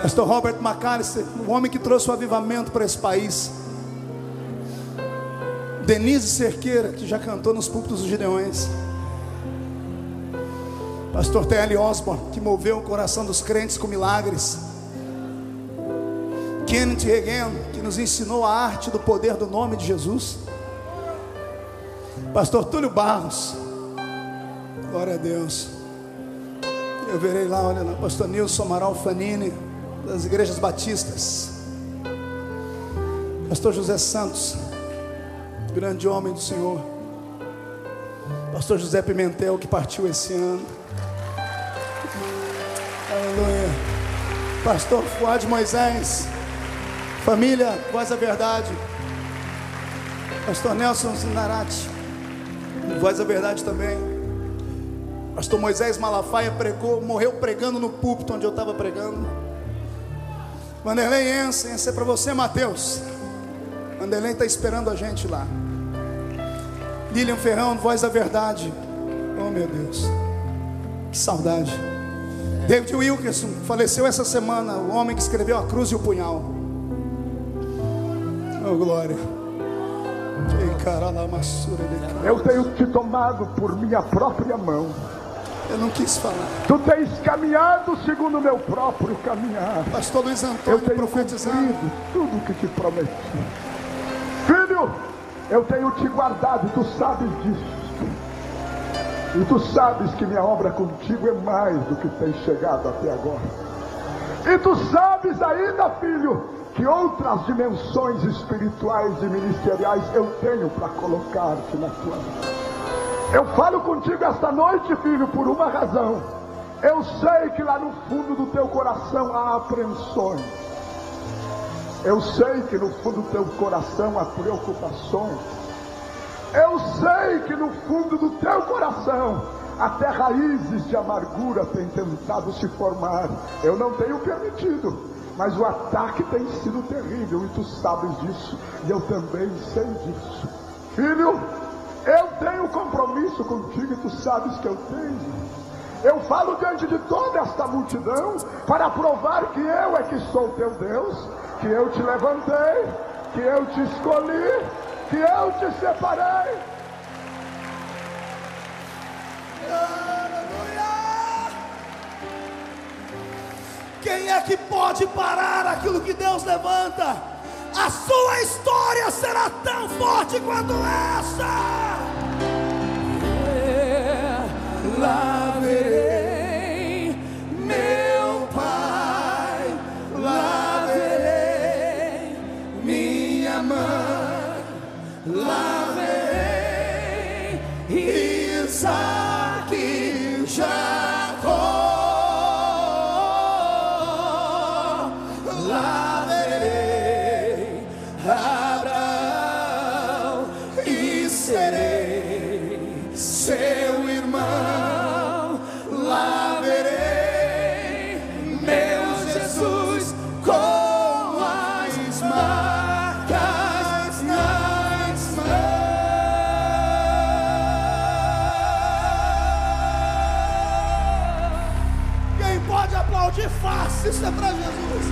Pastor Robert McAllister, o homem que trouxe o avivamento para esse país. Denise Cerqueira, que já cantou nos púlpitos dos Gideões. Pastor T.L. Osborne, que moveu o coração dos crentes com milagres. Kenneth Hagin, que nos ensinou a arte do poder do nome de Jesus. Pastor Túlio Barros, glória a Deus. Eu verei lá, olha lá, Pastor Nilson Amaral Fanini, das igrejas batistas. Pastor José Santos, grande homem do Senhor. Pastor José Pimentel, que partiu esse ano. Aleluia. Pastor Fuad Moisés, família Voz da Verdade. Pastor Nelson Zinarati, Voz da Verdade também. Pastor Moisés Malafaia pregou, morreu pregando no púlpito onde eu estava pregando. Vanderlei Ensen, esse é para você, Mateus. Vanderlei está esperando a gente lá. Lilian Ferrão, Voz da Verdade. Oh meu Deus, que saudade. David Wilkerson faleceu essa semana, o homem que escreveu A Cruz e o Punhal. Oh glória. Eu tenho te tomado por minha própria mão. Eu não quis falar. Tu tens caminhado segundo o meu próprio caminhar. Pastor Luiz Antônio, eu tenho profetizando tudo o que te prometi. Filho, eu tenho te guardado e tu sabes disso. E tu sabes que minha obra contigo é mais do que tem chegado até agora. E tu sabes ainda, filho, que outras dimensões espirituais e ministeriais eu tenho para colocar-te na tua vida. Eu falo contigo esta noite, filho, por uma razão. Eu sei que lá no fundo do teu coração há apreensões. Eu sei que no fundo do teu coração há preocupações. Eu sei que no fundo do teu coração até raízes de amargura têm tentado se formar. Eu não tenho permitido, mas o ataque tem sido terrível e tu sabes disso, e eu também sei disso. Filho, eu tenho compromisso contigo e tu sabes que eu tenho. Eu falo diante de toda esta multidão para provar que eu é que sou teu Deus, que eu te levantei, que eu te escolhi, que eu te separei. Aleluia! Quem é que pode parar aquilo que Deus levanta? A sua história será tão forte quanto essa. Lá verei meu Pai, lá verei minha mãe, lá verei Isaac e Jacó, lá verei Abraão e serei seu irmão, lá verei meu Jesus com as marcas nas mãos. Quem pode aplaudir, faça isso é para Jesus.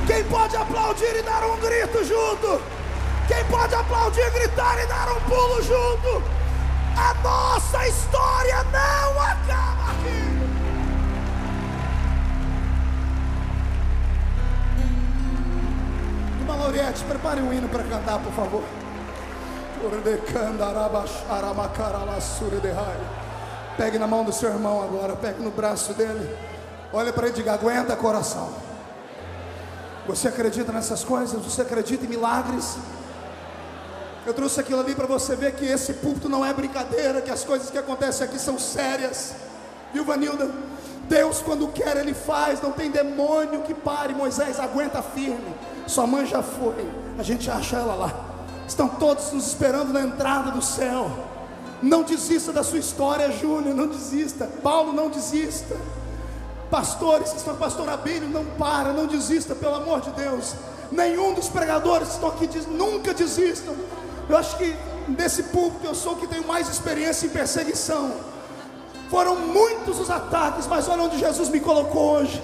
Quem pode aplaudir e dar um grito junto? Quem pode aplaudir, gritar e dar um pulo junto? A nossa história não acaba aqui. Irmã Lauriette, prepare um hino para cantar, por favor. Pegue na mão do seu irmão agora, pegue no braço dele. Olha para ele e diga: aguenta, coração. Você acredita nessas coisas? Você acredita em milagres? Eu trouxe aquilo ali para você ver que esse púlpito não é brincadeira, que as coisas que acontecem aqui são sérias. Viu, Vanilda? Deus, quando quer, Ele faz. Não tem demônio que pare. Moisés, aguenta firme. Sua mãe já foi, a gente acha ela lá. Estão todos nos esperando na entrada do céu. Não desista da sua história, Júnior. Não desista. Paulo, não desista. Pastores que estão, pastor Abílio, não para, não desista, pelo amor de Deus. Nenhum dos pregadores que estão aqui diz, nunca desistam. Eu acho que desse púlpito eu sou o que tenho mais experiência em perseguição. Foram muitos os ataques, mas olha onde Jesus me colocou hoje,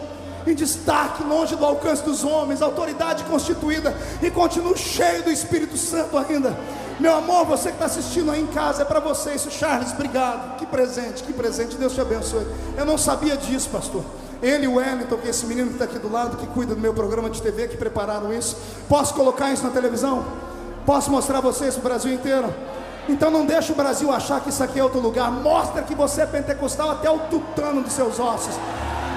em destaque, longe do alcance dos homens, autoridade constituída, e continuo cheio do Espírito Santo ainda. Meu amor, você que está assistindo aí em casa, é para você isso. Charles, obrigado, que presente, Deus te abençoe. Eu não sabia disso, pastor. Ele e o Wellington, que é esse menino que está aqui do lado, que cuida do meu programa de TV, que prepararam isso. Posso colocar isso na televisão? Posso mostrar vocês para o Brasil inteiro? Então não deixa o Brasil achar que isso aqui é outro lugar. Mostra que você é pentecostal até o tutano dos seus ossos.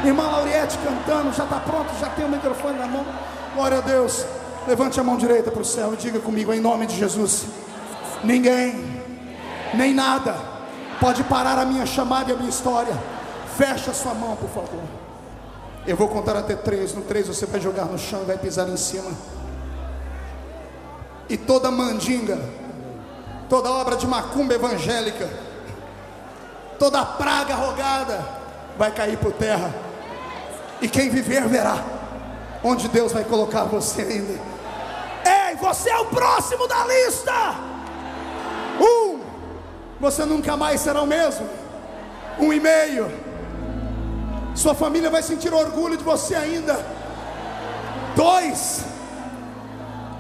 Irmã Lauriette cantando, já está pronto, já tem o microfone na mão. Glória a Deus. Levante a mão direita para o céu e diga comigo, em nome de Jesus: ninguém, nem nada pode parar a minha chamada e a minha história. Fecha a sua mão, por favor. Eu vou contar até 3. No 3 você vai jogar no chão e vai pisar em cima. E toda mandinga, toda obra de macumba evangélica, toda praga rogada vai cair por terra. E quem viver verá onde Deus vai colocar você ainda. Ei, você é o próximo da lista. Você nunca mais será o mesmo. 1,5. Sua família vai sentir orgulho de você ainda. 2.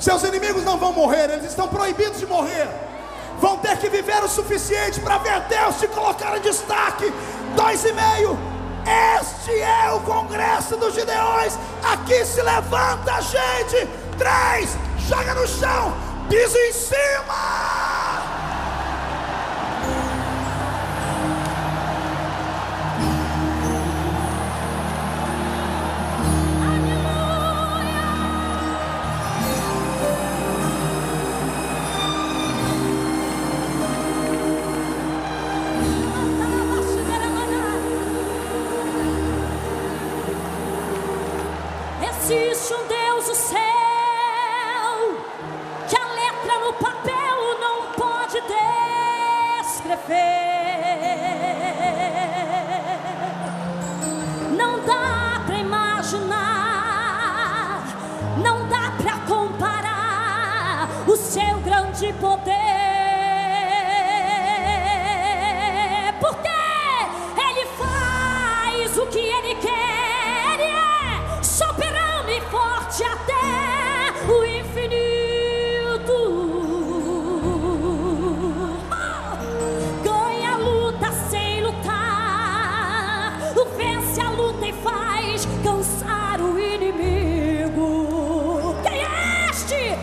Seus inimigos não vão morrer, eles estão proibidos de morrer. Vão ter que viver o suficiente para ver Deus te colocar em destaque. 2,5. Este é o congresso dos Gideões. Aqui se levanta a gente. 3. Joga no chão, piso em cima. Existe um Deus do céu, que a letra no papel não pode descrever. Não dá pra imaginar, não dá pra comparar o seu grande poder. Porque Ele faz o que Ele quer. Soberano e forte até o infinito. Ganha a luta sem lutar, vence a luta e faz cansar o inimigo. Quem é este?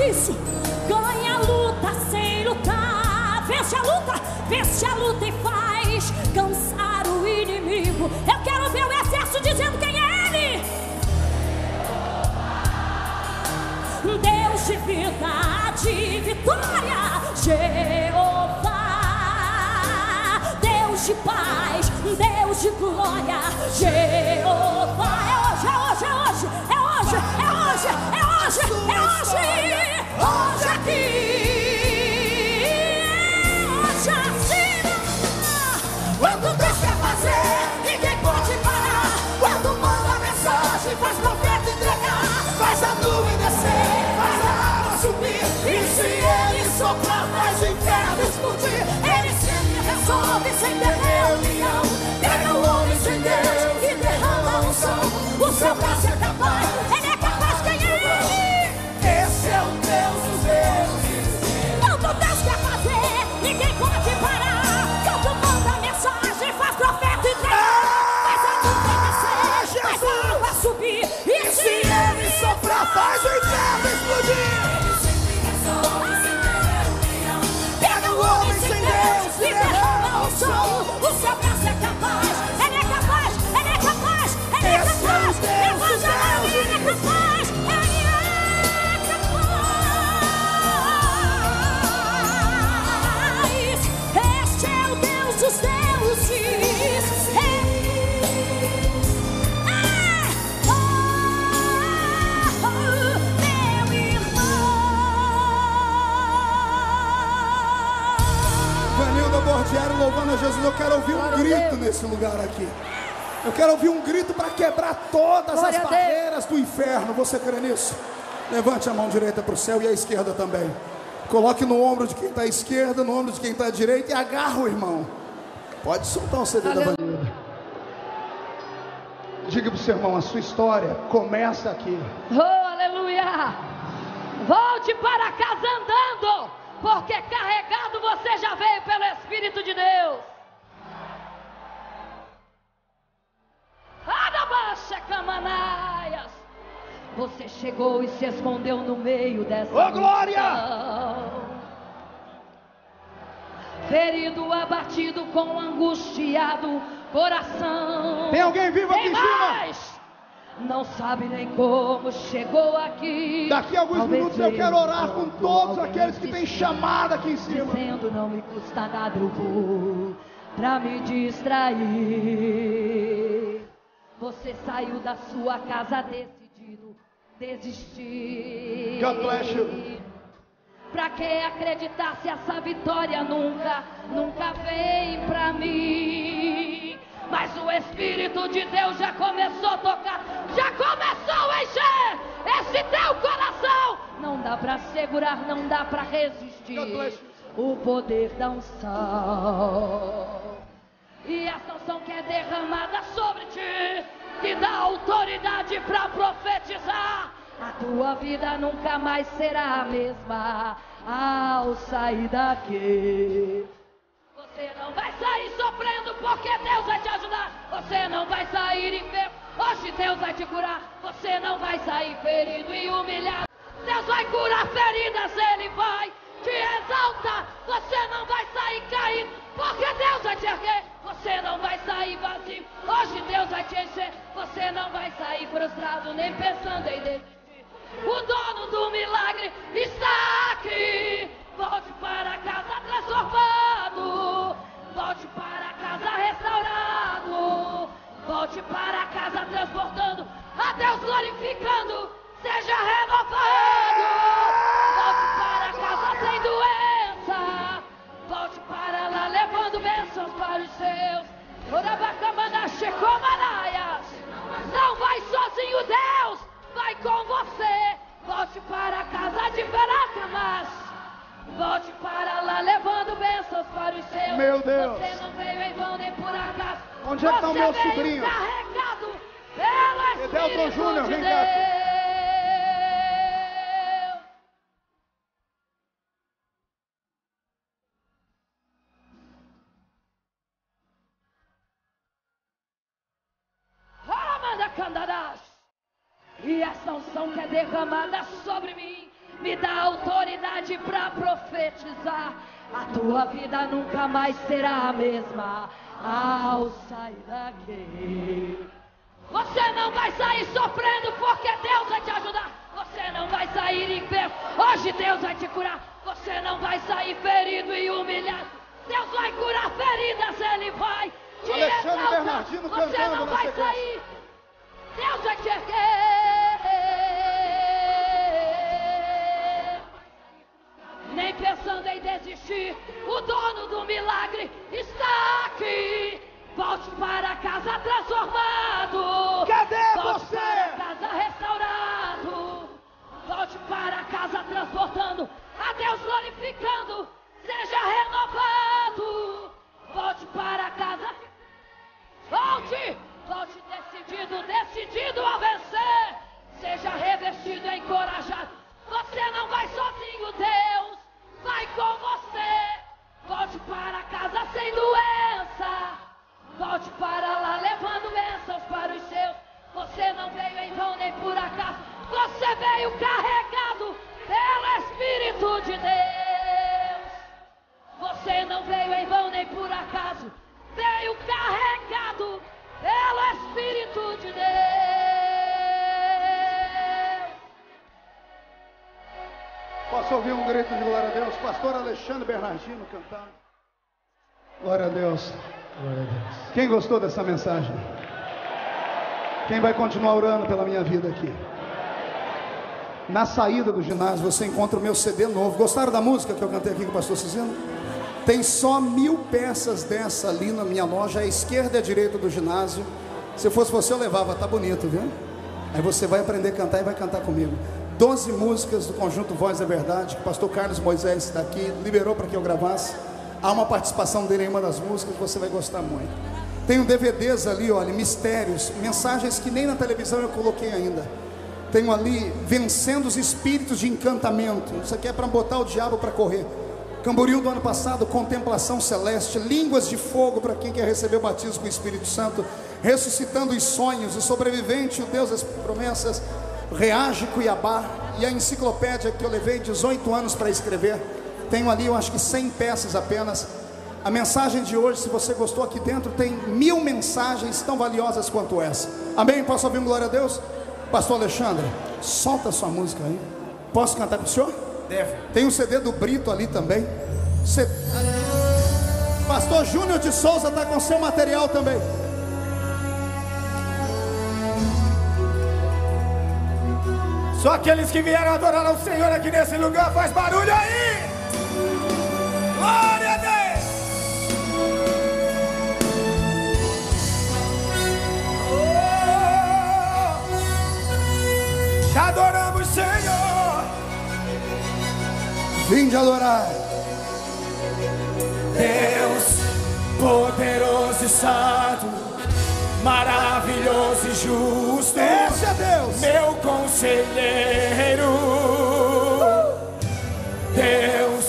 disso. Ganha a luta sem lutar. Vence a luta e faz cansar o inimigo. Eu quero ver o exército dizendo quem é ele. Deus de vida, de vitória, Jeová. Deus de paz, Deus de glória, Jeová. Hoje aqui, hoje assim. Quando Deus quer fazer, ninguém pode parar. Quando manda a mensagem, faz profeta entregar, faz a nuvem descer, faz a água subir. E se ele soprar, faz o inferno explodir. Ele sempre resolve sem ter reunião. Pega o homem sem Deus e derrama a unção. O seu braço é capaz, ele é capaz, quem é ele? Esse é o Deus dos deuses. Quando Deus quer fazer, ninguém pode parar. Quando manda a mensagem, faz profeta entregar, faz a nuvem descer, faz a água subir. E se ele soprar, faz o inferno explodir. Ele sempre resolve sem ter reunião. Pega o homem sem Deus e derrama a unção. O seu braço é capaz, ele é capaz, ele é capaz, ele é capaz. Levanta a mão, ele é capaz, ele é capaz. Este é o Deus dos deuses. Meu irmão. Vanilda Bordiário louvando a Jesus. Eu quero ouvir um grito nesse lugar aqui. Eu quero ouvir um grito para quebrar todas as barreiras do inferno. Você crê nisso? Levante a mão direita para o céu e a esquerda também. Coloque no ombro de quem está à esquerda, no ombro de quem está à direita e agarra o irmão. Pode soltar o CD da Vanilda. Diga para o seu irmão, a sua história começa aqui. Oh, aleluia! Volte para casa andando, porque carregado você já veio pelo Espírito de Deus. Adabaixa camanaias. Você chegou e se escondeu no meio dessa glória! multidão. Ferido, abatido, com angustiado coração. Tem alguém vivo aqui em cima? Mais? Não sabe nem como chegou aqui. Daqui a alguns Talvez minutos eu quero orar com quando todos alguém aqueles que têm chamada aqui em cima. dizendo não me custa nada, eu vou pra me distrair. Você saiu da sua casa decidido desistir. God bless you. Pra que acreditar se essa vitória nunca vem pra mim? Mas o Espírito de Deus já começou a tocar, já começou a encher esse teu coração. Não dá pra segurar, não dá pra resistir o poder da unção. E essa unção que é derramada sobre ti te dá autoridade pra profetizar. A tua vida nunca mais será a mesma ao sair daqui. Você não vai sair sofrendo porque Deus vai te ajudar. Você não vai sair enfermo, hoje Deus vai te curar. Você não vai sair ferido e humilhado. Deus vai curar feridas, Ele vai te exaltar. Você não vai sair caído porque Deus vai te erguer. Você não vai sair vazio, hoje Deus vai te encher. Você não vai sair frustrado nem pensando em desistir. O dono do milagre está aqui. Volte para casa transformado. Volte para casa restaurado. Volte para casa transportando, a Deus glorificando. Seja renovado. Volte para casa sem doença. Volte para lá levando bênçãos para os seus. Não vai sozinho, Deus vai com você. Volte para casa de Veracamas. Volte para lá levando bênçãos para os seus. Meu Deus. Você não veio em vão nem por acaso. Onde é que está o meu Você veio sobrinho? carregado pelo Edelton Espírito Júnior, de vem cá. Deus. E essa unção que é derramada sobre mim me dá autoridade para profetizar. A tua vida nunca mais será a mesma ao sair daqui. Você não vai sair sofrendo porque Deus vai te ajudar. Você não vai sair enfermo, hoje Deus vai te curar. Você não vai sair ferido e humilhado. Deus vai curar feridas, Ele vai te exaltar. Você não vai sair, Deus vai te erguer. Nem pensando em desistir, o dono do milagre está aqui. Volte para casa transformado. Cadê Volte você? para casa restaurado. Volte para casa transportando, a Deus glorificando. Seja renovado. Volte para casa. Volte, volte decidido a vencer. Seja revestido e encorajado. Você não vai sozinho, Deus vai com você. Volte para casa sem doença. Volte para lá levando bênçãos para os seus. Você não veio em vão nem por acaso. Você veio carregado pelo Espírito de Deus. Você não veio em vão nem por acaso. Veio carregado pelo Espírito de Deus. Posso ouvir um grito de glória a Deus? Pastor Alexandre Bernardino cantando. Glória a Deus. Glória a Deus. Quem gostou dessa mensagem? Quem vai continuar orando pela minha vida aqui? Na saída do ginásio você encontra o meu CD novo. Gostaram da música que eu cantei aqui com o pastor Cizino? Tem só 1000 peças dessa ali na minha loja, à esquerda e à direita do ginásio. Se fosse você eu levava, tá bonito, viu? Aí você vai aprender a cantar e vai cantar comigo. 12 músicas do conjunto Voz da Verdade, que o pastor Carlos Moisés está aqui, liberou para que eu gravasse. Há uma participação dele em uma das músicas, você vai gostar muito. Tenho DVDs ali, olha, mistérios, mensagens que nem na televisão eu coloquei ainda. Tenho ali, vencendo os espíritos de encantamento. Isso aqui é para botar o diabo para correr. Camboriú do ano passado, contemplação celeste, línguas de fogo para quem quer receber o batismo com o Espírito Santo, ressuscitando os sonhos, o sobrevivente, o Deus das promessas, Reage Cuiabá, e a enciclopédia que eu levei 18 anos para escrever. Tenho ali, eu acho que 100 peças apenas. A mensagem de hoje, se você gostou, aqui dentro tem 1000 mensagens tão valiosas quanto essa. Amém? Posso ouvir um glória a Deus? Pastor Alexandre, solta a sua música aí. Posso cantar com o senhor? Deve. Tem um CD do Brito ali também. Pastor Júnior de Souza está com seu material também. Só aqueles que vieram adorar ao Senhor aqui nesse lugar, faz barulho aí! Glória a Deus! Te adoramos, Senhor. Vinde adorar. Deus poderoso e santo, maravilhoso e justo. Esse é Deus, meu conselheiro. Deus,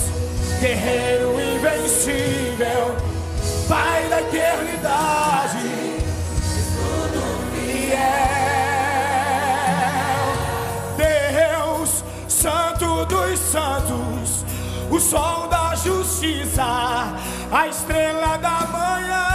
guerreiro invencível, Pai da eternidade, tudo fiel. Deus, santo dos santos, o sol da justiça, a estrela da manhã.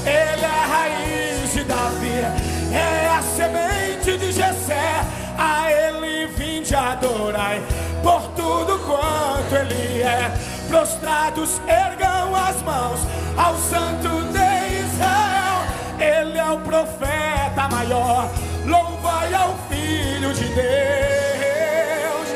Ele é a raiz de Davi, é a semente de Jessé. A ele vinde adorai, por tudo quanto ele é. Prostrados ergam as mãos ao Santo de Israel. Ele é o profeta maior, louvai ao Filho de Deus,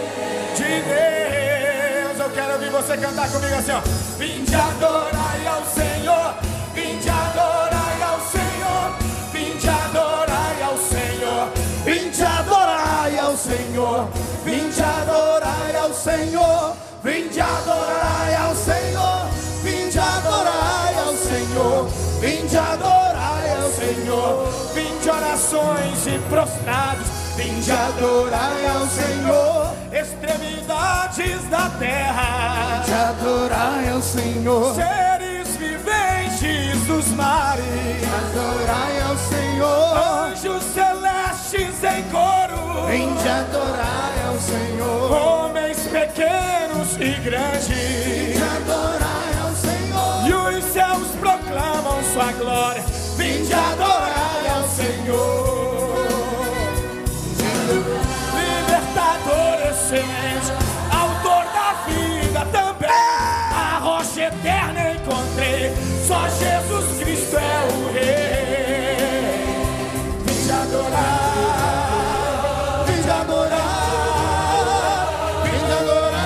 de Deus. Eu quero ouvir você cantar comigo assim, ó. Vinde adorai ao Senhor, vinde adorai ao Senhor, vinde adorai ao Senhor, vinde adorai ao Senhor, vinde adorai ao Senhor, vinde adorai ao Senhor, vinde adorai ao Senhor, vinde adorai ao Senhor, vinde orações e prostrados, vinde adorai ao Senhor, extremidades da terra, vinde adorai ao Senhor, seres viventes dos mares, adorai ao Senhor, anjos celestes em coro, vinde adorai ao Senhor. Homens pequenos e grandes, Vinde adorai ao Senhor. e os céus proclamam sua glória. Vinde adorai ao Senhor. Libertador excelente, autor da vida também, a rocha eterna encontrei, só Jesus Cristo é o Rei. Vinde adorar, vinde adorar, vinde adorar.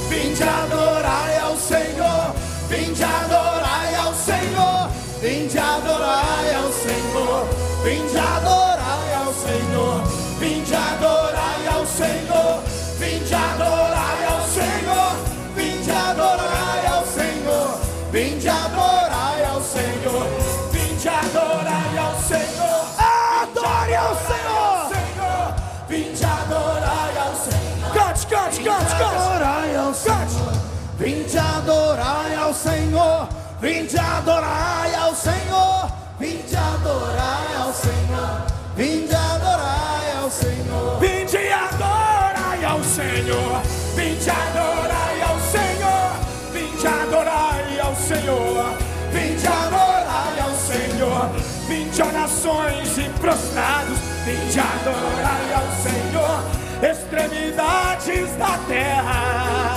Vinde adorai ao Senhor, vinde adorai ao Senhor, vinde adorai ao Senhor, vinde adorai ao Senhor, vinde adorai ao Senhor, vinde adorai ao Senhor, vinde adorai ao Senhor, vinde adorai ao Senhor, vinde adorai ao Senhor, adore ao Senhor, vinde adorai ao Senhor. Cante, cante, cante, cante. Adorai ao Senhor. Vinde adorai ao Senhor. Vinde adorai ao Senhor. Vinde adorai ao Senhor. Vinde adorai ao Senhor. Vinde adorai ao Senhor, vinde adorai ao Senhor, vinde adorai ao Senhor, vinde adorai ao Senhor, vinde ó nações e prostrados, vinde adorai ao Senhor, extremidades da terra,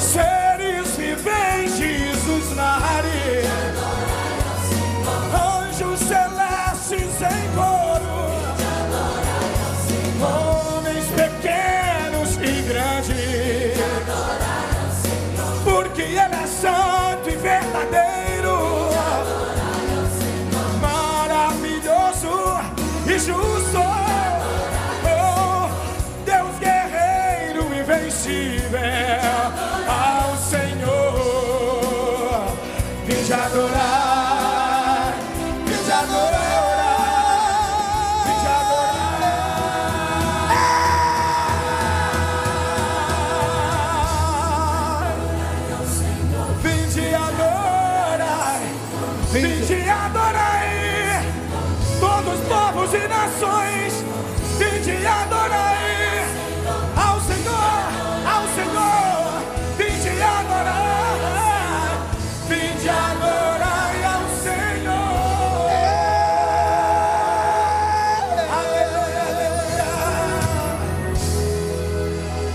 seres viventes dos mares, anjos celestes em coro, homens pequenos e grandes, porque Ele é santo e verdadeiro, maravilhoso e justo, oh, Deus guerreiro invencível, ao Senhor, vinde adorar, vinde adorar. Vinde adorai, todos os povos e nações, vinde adorai ao Senhor, vinde adorai, vinde adorai ao Senhor. Aleluia.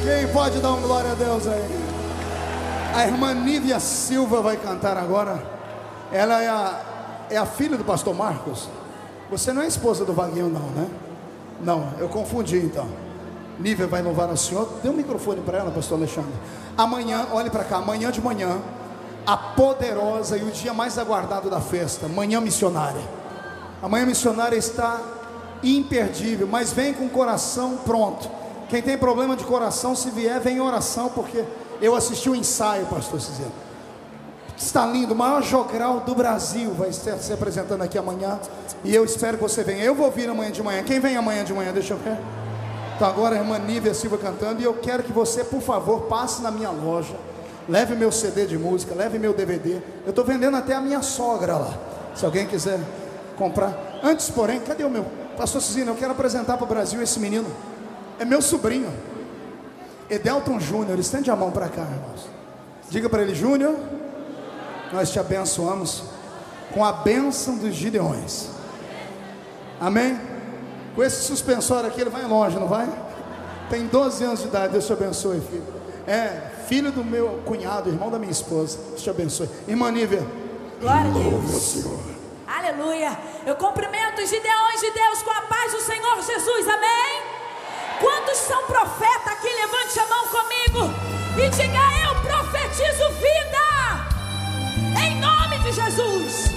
Quem pode dar uma glória a Deus aí? A irmã Nívia Silva vai cantar agora. Ela é a filha do pastor Marcos. Você não é esposa do Vaguinho não, né? Não, eu confundi então. Nívia vai louvar ao Senhor. Dê um microfone para ela, pastor Alexandre. Amanhã, olhe para cá, amanhã de manhã, a poderosa e o dia mais aguardado da festa, Manhã Missionária. A Manhã Missionária está imperdível, mas vem com o coração pronto. Quem tem problema de coração, se vier, vem em oração, porque eu assisti o ensaio, pastor Ciselo. Está lindo, o maior jogral do Brasil vai estar se apresentando aqui amanhã. E eu espero que você venha. Eu vou vir amanhã de manhã. Quem vem amanhã de manhã? Deixa eu ver. Então agora a irmã Nívia Silva cantando. E eu quero que você, por favor, passe na minha loja. Leve meu CD de música, leve meu DVD. Eu estou vendendo até a minha sogra lá. Se alguém quiser comprar. Antes, porém, cadê o meu? Pastor Cisino, eu quero apresentar para o Brasil esse menino. É meu sobrinho, Edelton Júnior. Estende a mão para cá, irmãos. Diga para ele: Júnior, nós te abençoamos com a bênção dos Gideões. Amém? Com esse suspensório aqui ele vai longe, não vai? Tem 12 anos de idade. Deus te abençoe, filho. É filho do meu cunhado, irmão da minha esposa. Deus te abençoe. Irmã Nívia, glória a louve ao Deus. Senhor. Aleluia. Eu cumprimento os Gideões de Deus com a paz do Senhor Jesus. Amém? Quantos são profetas aqui? Levante a mão comigo e diga: eu profetizo vida em nome de Jesus.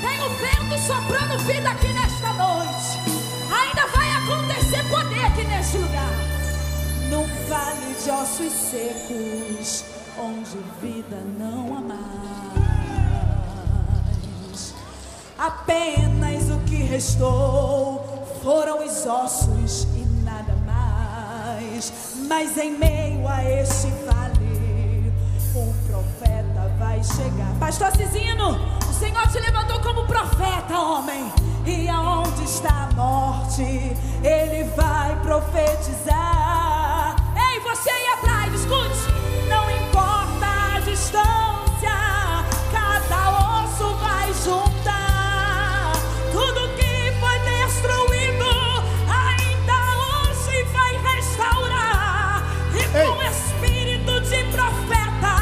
Tem o vento soprando vida aqui nesta noite. Ainda vai acontecer poder aqui neste lugar. Num vale de ossos secos, onde vida não há mais, apenas o que restou foram os ossos e nada mais. Mas em meio a este vale, um profeta vai chegar. Pastor Cisino, o Senhor te levantou como profeta, homem. E aonde está a morte, Ele vai profetizar. Ei, você aí atrás, escute. Não importa a distância, cada osso vai juntar. Tudo que foi destruído, ainda hoje vai restaurar. E com o espírito de profeta,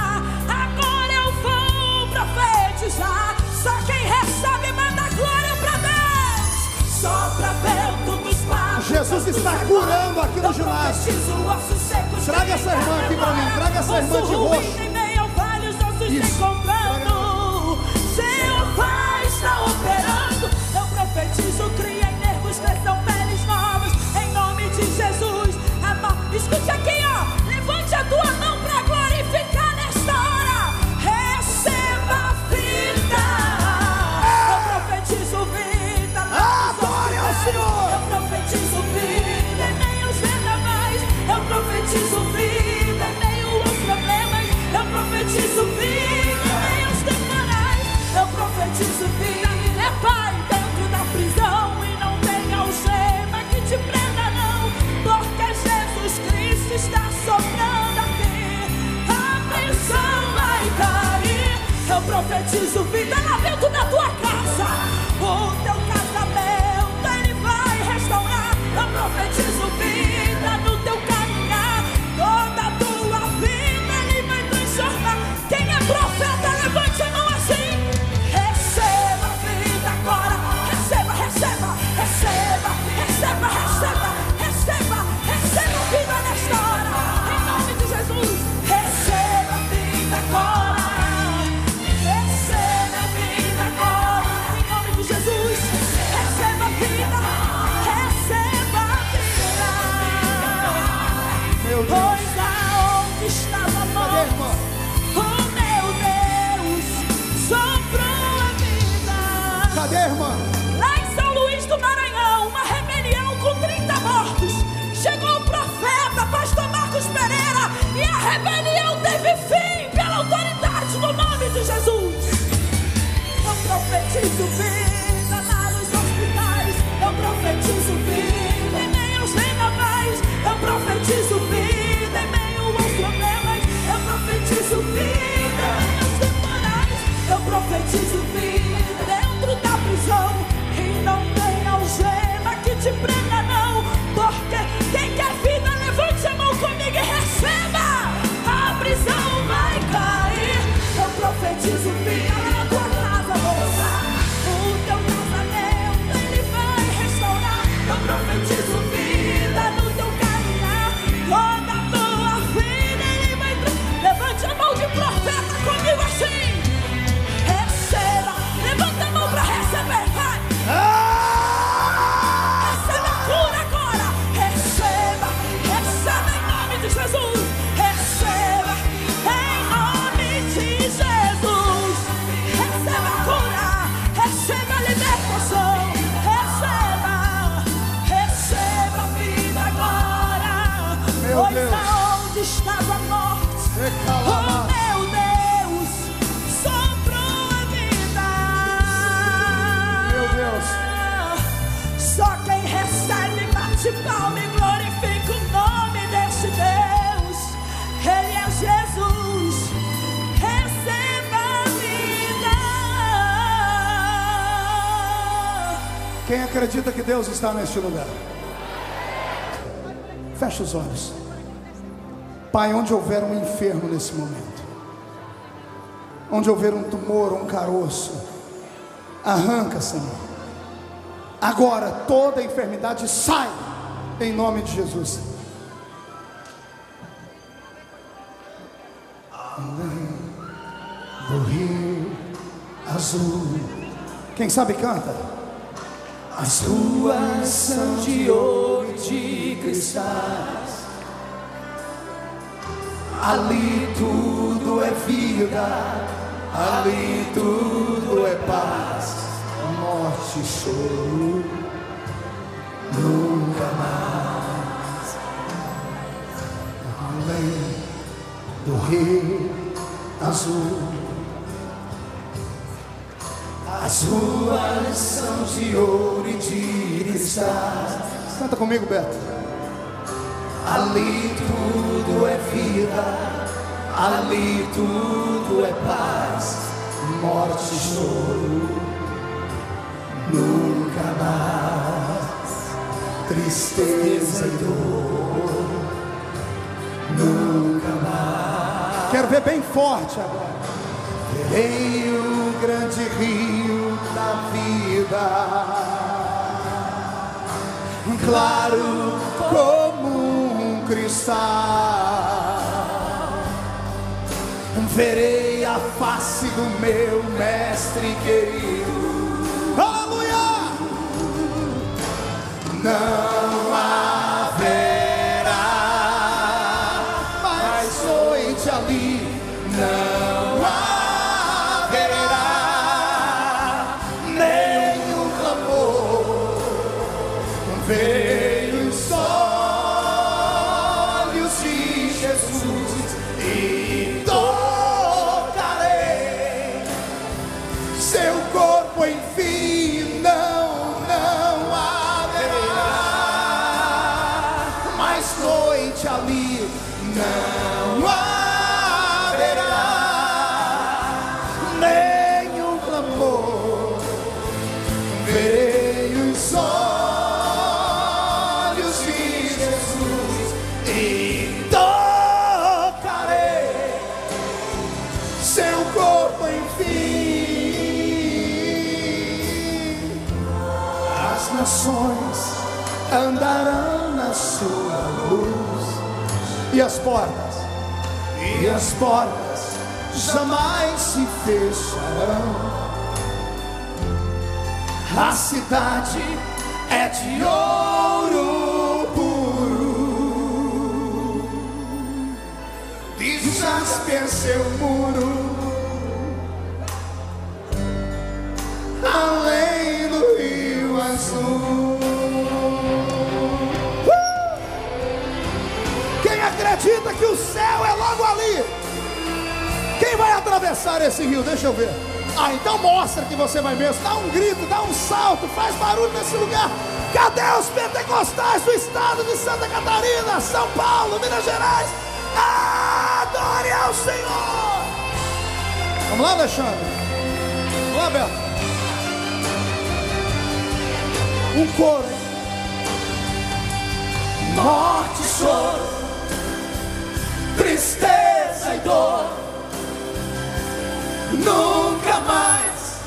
agora eu vou profetizar. Só quem recebe manda glória pra Deus. Sopra vento dos mares. Jesus está curando aqui no ginásio. Traga essa irmã aqui pra mim. Traga essa irmã de roxo. Em meio ao vale os ossos se encontrando. Jeová está operando. Eu profetizo, cria em nervos, cresçam peles novas. Em nome de Jesus. Escute aqui, ó. Levante a tua mão pra glorificar nesta hora. Receba vida. Eu profetizo vida. Glória ao Senhor. Eu profetizo vida em meio aos vendavais. Eu profetizo vida em meio aos problemas. Eu profetizo vida em meio aos temporais. Eu profetizo vida. É Pai dentro da prisão e não tem algema que te prenda não, porque Jesus Cristo está soprando aqui. A prisão vai cair. Eu profetizo vida lá dentro da tua casa. O teu casamento Ele vai restaurar. Eu profetizo vida no teu caminhar. Toda a tua vida Ele vai transformar. Quem é profeta, levante a mão assim. Receba vida agora. Receba, receba, receba, receba, receba, receba, receba vida nesta hora. Em nome de Jesus. Receba vida agora. Receba vida agora. Em nome de Jesus. Receba vida. Receba vida. Meu Deus. Pois aonde estava a morte, oh meu Deus, soprou a vida. Cadê, irmã? Lá em São Luís do Maranhão, uma rebelião com 30 mortos. Chegou o profeta, pastor Marcos Pereira, e a rebelião teve fim pela autoridade do nome de Jesus. Eu profetizo vida lá nos hospitais. Eu profetizo vida em meio aos vendavais. Eu profetizo vida em meio aos problemas. Eu profetizo vida nos temporais. Eu profetizo vida dentro da prisão. E não tem algema que te prenda não, porque quem quer vida, levante a mão comigo e receba. A prisão vai cair. Eu profetizo vida na tua casa, moça. O teu casamento Ele vai restaurar. Eu profetizo vida no teu caminhar. Toda a tua vida Ele vai levante a mão de profeta comigo assim. Receba. Levanta a mão pra receber, vai. Receba a cura agora. Receba. Receba em nome de Jesus. Receba em nome de Jesus. Receba a cura. Receba a libertação. Receba. Receba a vida agora. Meu Pois Deus. aonde estava a morte, oh meu Deus, soprou a vida. Meu Deus. Só quem recebe bate palma e glorifica o nome desse Deus. Ele é Jesus. Receba a vida. Quem acredita que Deus está neste lugar? Feche os olhos. Pai, onde houver um enfermo nesse momento, onde houver um tumor, um caroço, arranca, Senhor. Agora toda enfermidade sai, em nome de Jesus. Além do rio azul. Quem sabe canta. As ruas são de ouro e de cristais. Ali tudo é vida, ali tudo é paz. Morte e choro nunca mais. Além do rio azul. As ruas são de ouro e de cristal. Canta comigo, Beto. Ali tudo é vida, ali tudo é paz, morte e choro, nunca mais, tristeza e dor, nunca mais. Quero ver bem forte agora. Verei o grande rio da vida, claro como um cristal. Verei a face do meu mestre querido. Aleluia! Não haverá mais noite ali, não haverá nenhum clamor. Veio os olhos de Jesus e tocarei seu corpo, enfim, não haverá mais noite ali, não haverá nenhum clamor. Veio os olhos de Jesus e tocarei seu corpo, enfim. As nações andarão na sua luz E as portas? jamais se fecharão. A cidade é de ouro puro, de jaspe seu muro, além do rio azul. Quem acredita que o céu é logo ali? Quem vai atravessar esse rio? Deixa eu ver. Ah, então mostra que você vai mesmo. Dá um grito, dá um salto, faz barulho nesse lugar. Cadê os pentecostais do estado de Santa Catarina, São Paulo, Minas Gerais? Adore ao Senhor! Vamos lá, Alexandre? Vamos lá, Beto? Um coro, hein? Morte, choro, tristeza e dor, nunca mais,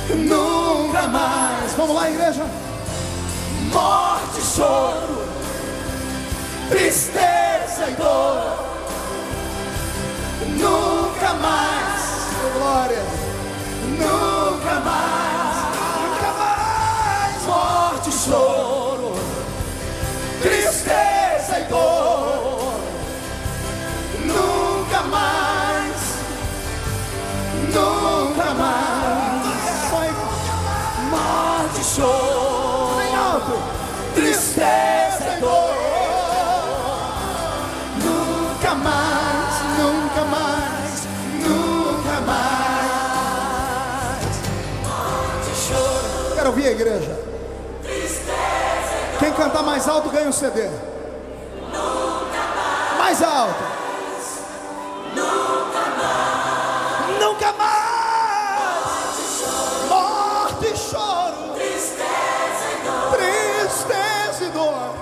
nunca mais. Vamos lá, igreja? Morte, choro, tristeza e dor, nunca mais, Glória! nunca mais, nunca mais. Morte, choro, tristeza e dor, nunca mais, nunca mais. Morte, choro, Bem alto! tristeza e dor, nunca mais, nunca mais, nunca mais. Morte, choro, Quero ouvir a igreja. Quem cantar mais alto ganha um CD. Mais alto. Nunca mais. Morte e choro. Tristeza e dor.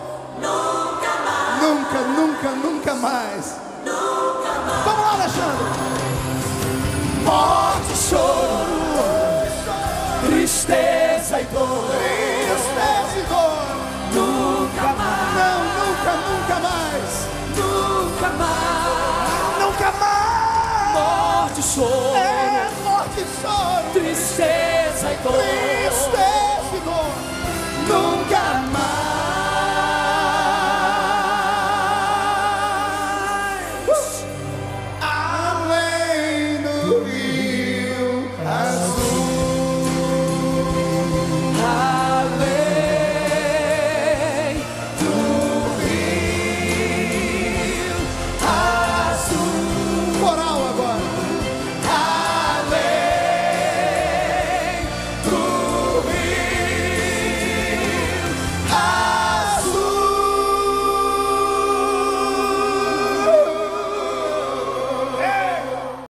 Nunca, nunca, nunca mais. Vamos lá, Alexandre. morte, choro, tristeza e dor. Tristeza e dor. Nunca mais, Não, nunca, nunca mais. nunca mais. Nunca mais. Morte, choro, É morte e choro. tristeza e dor.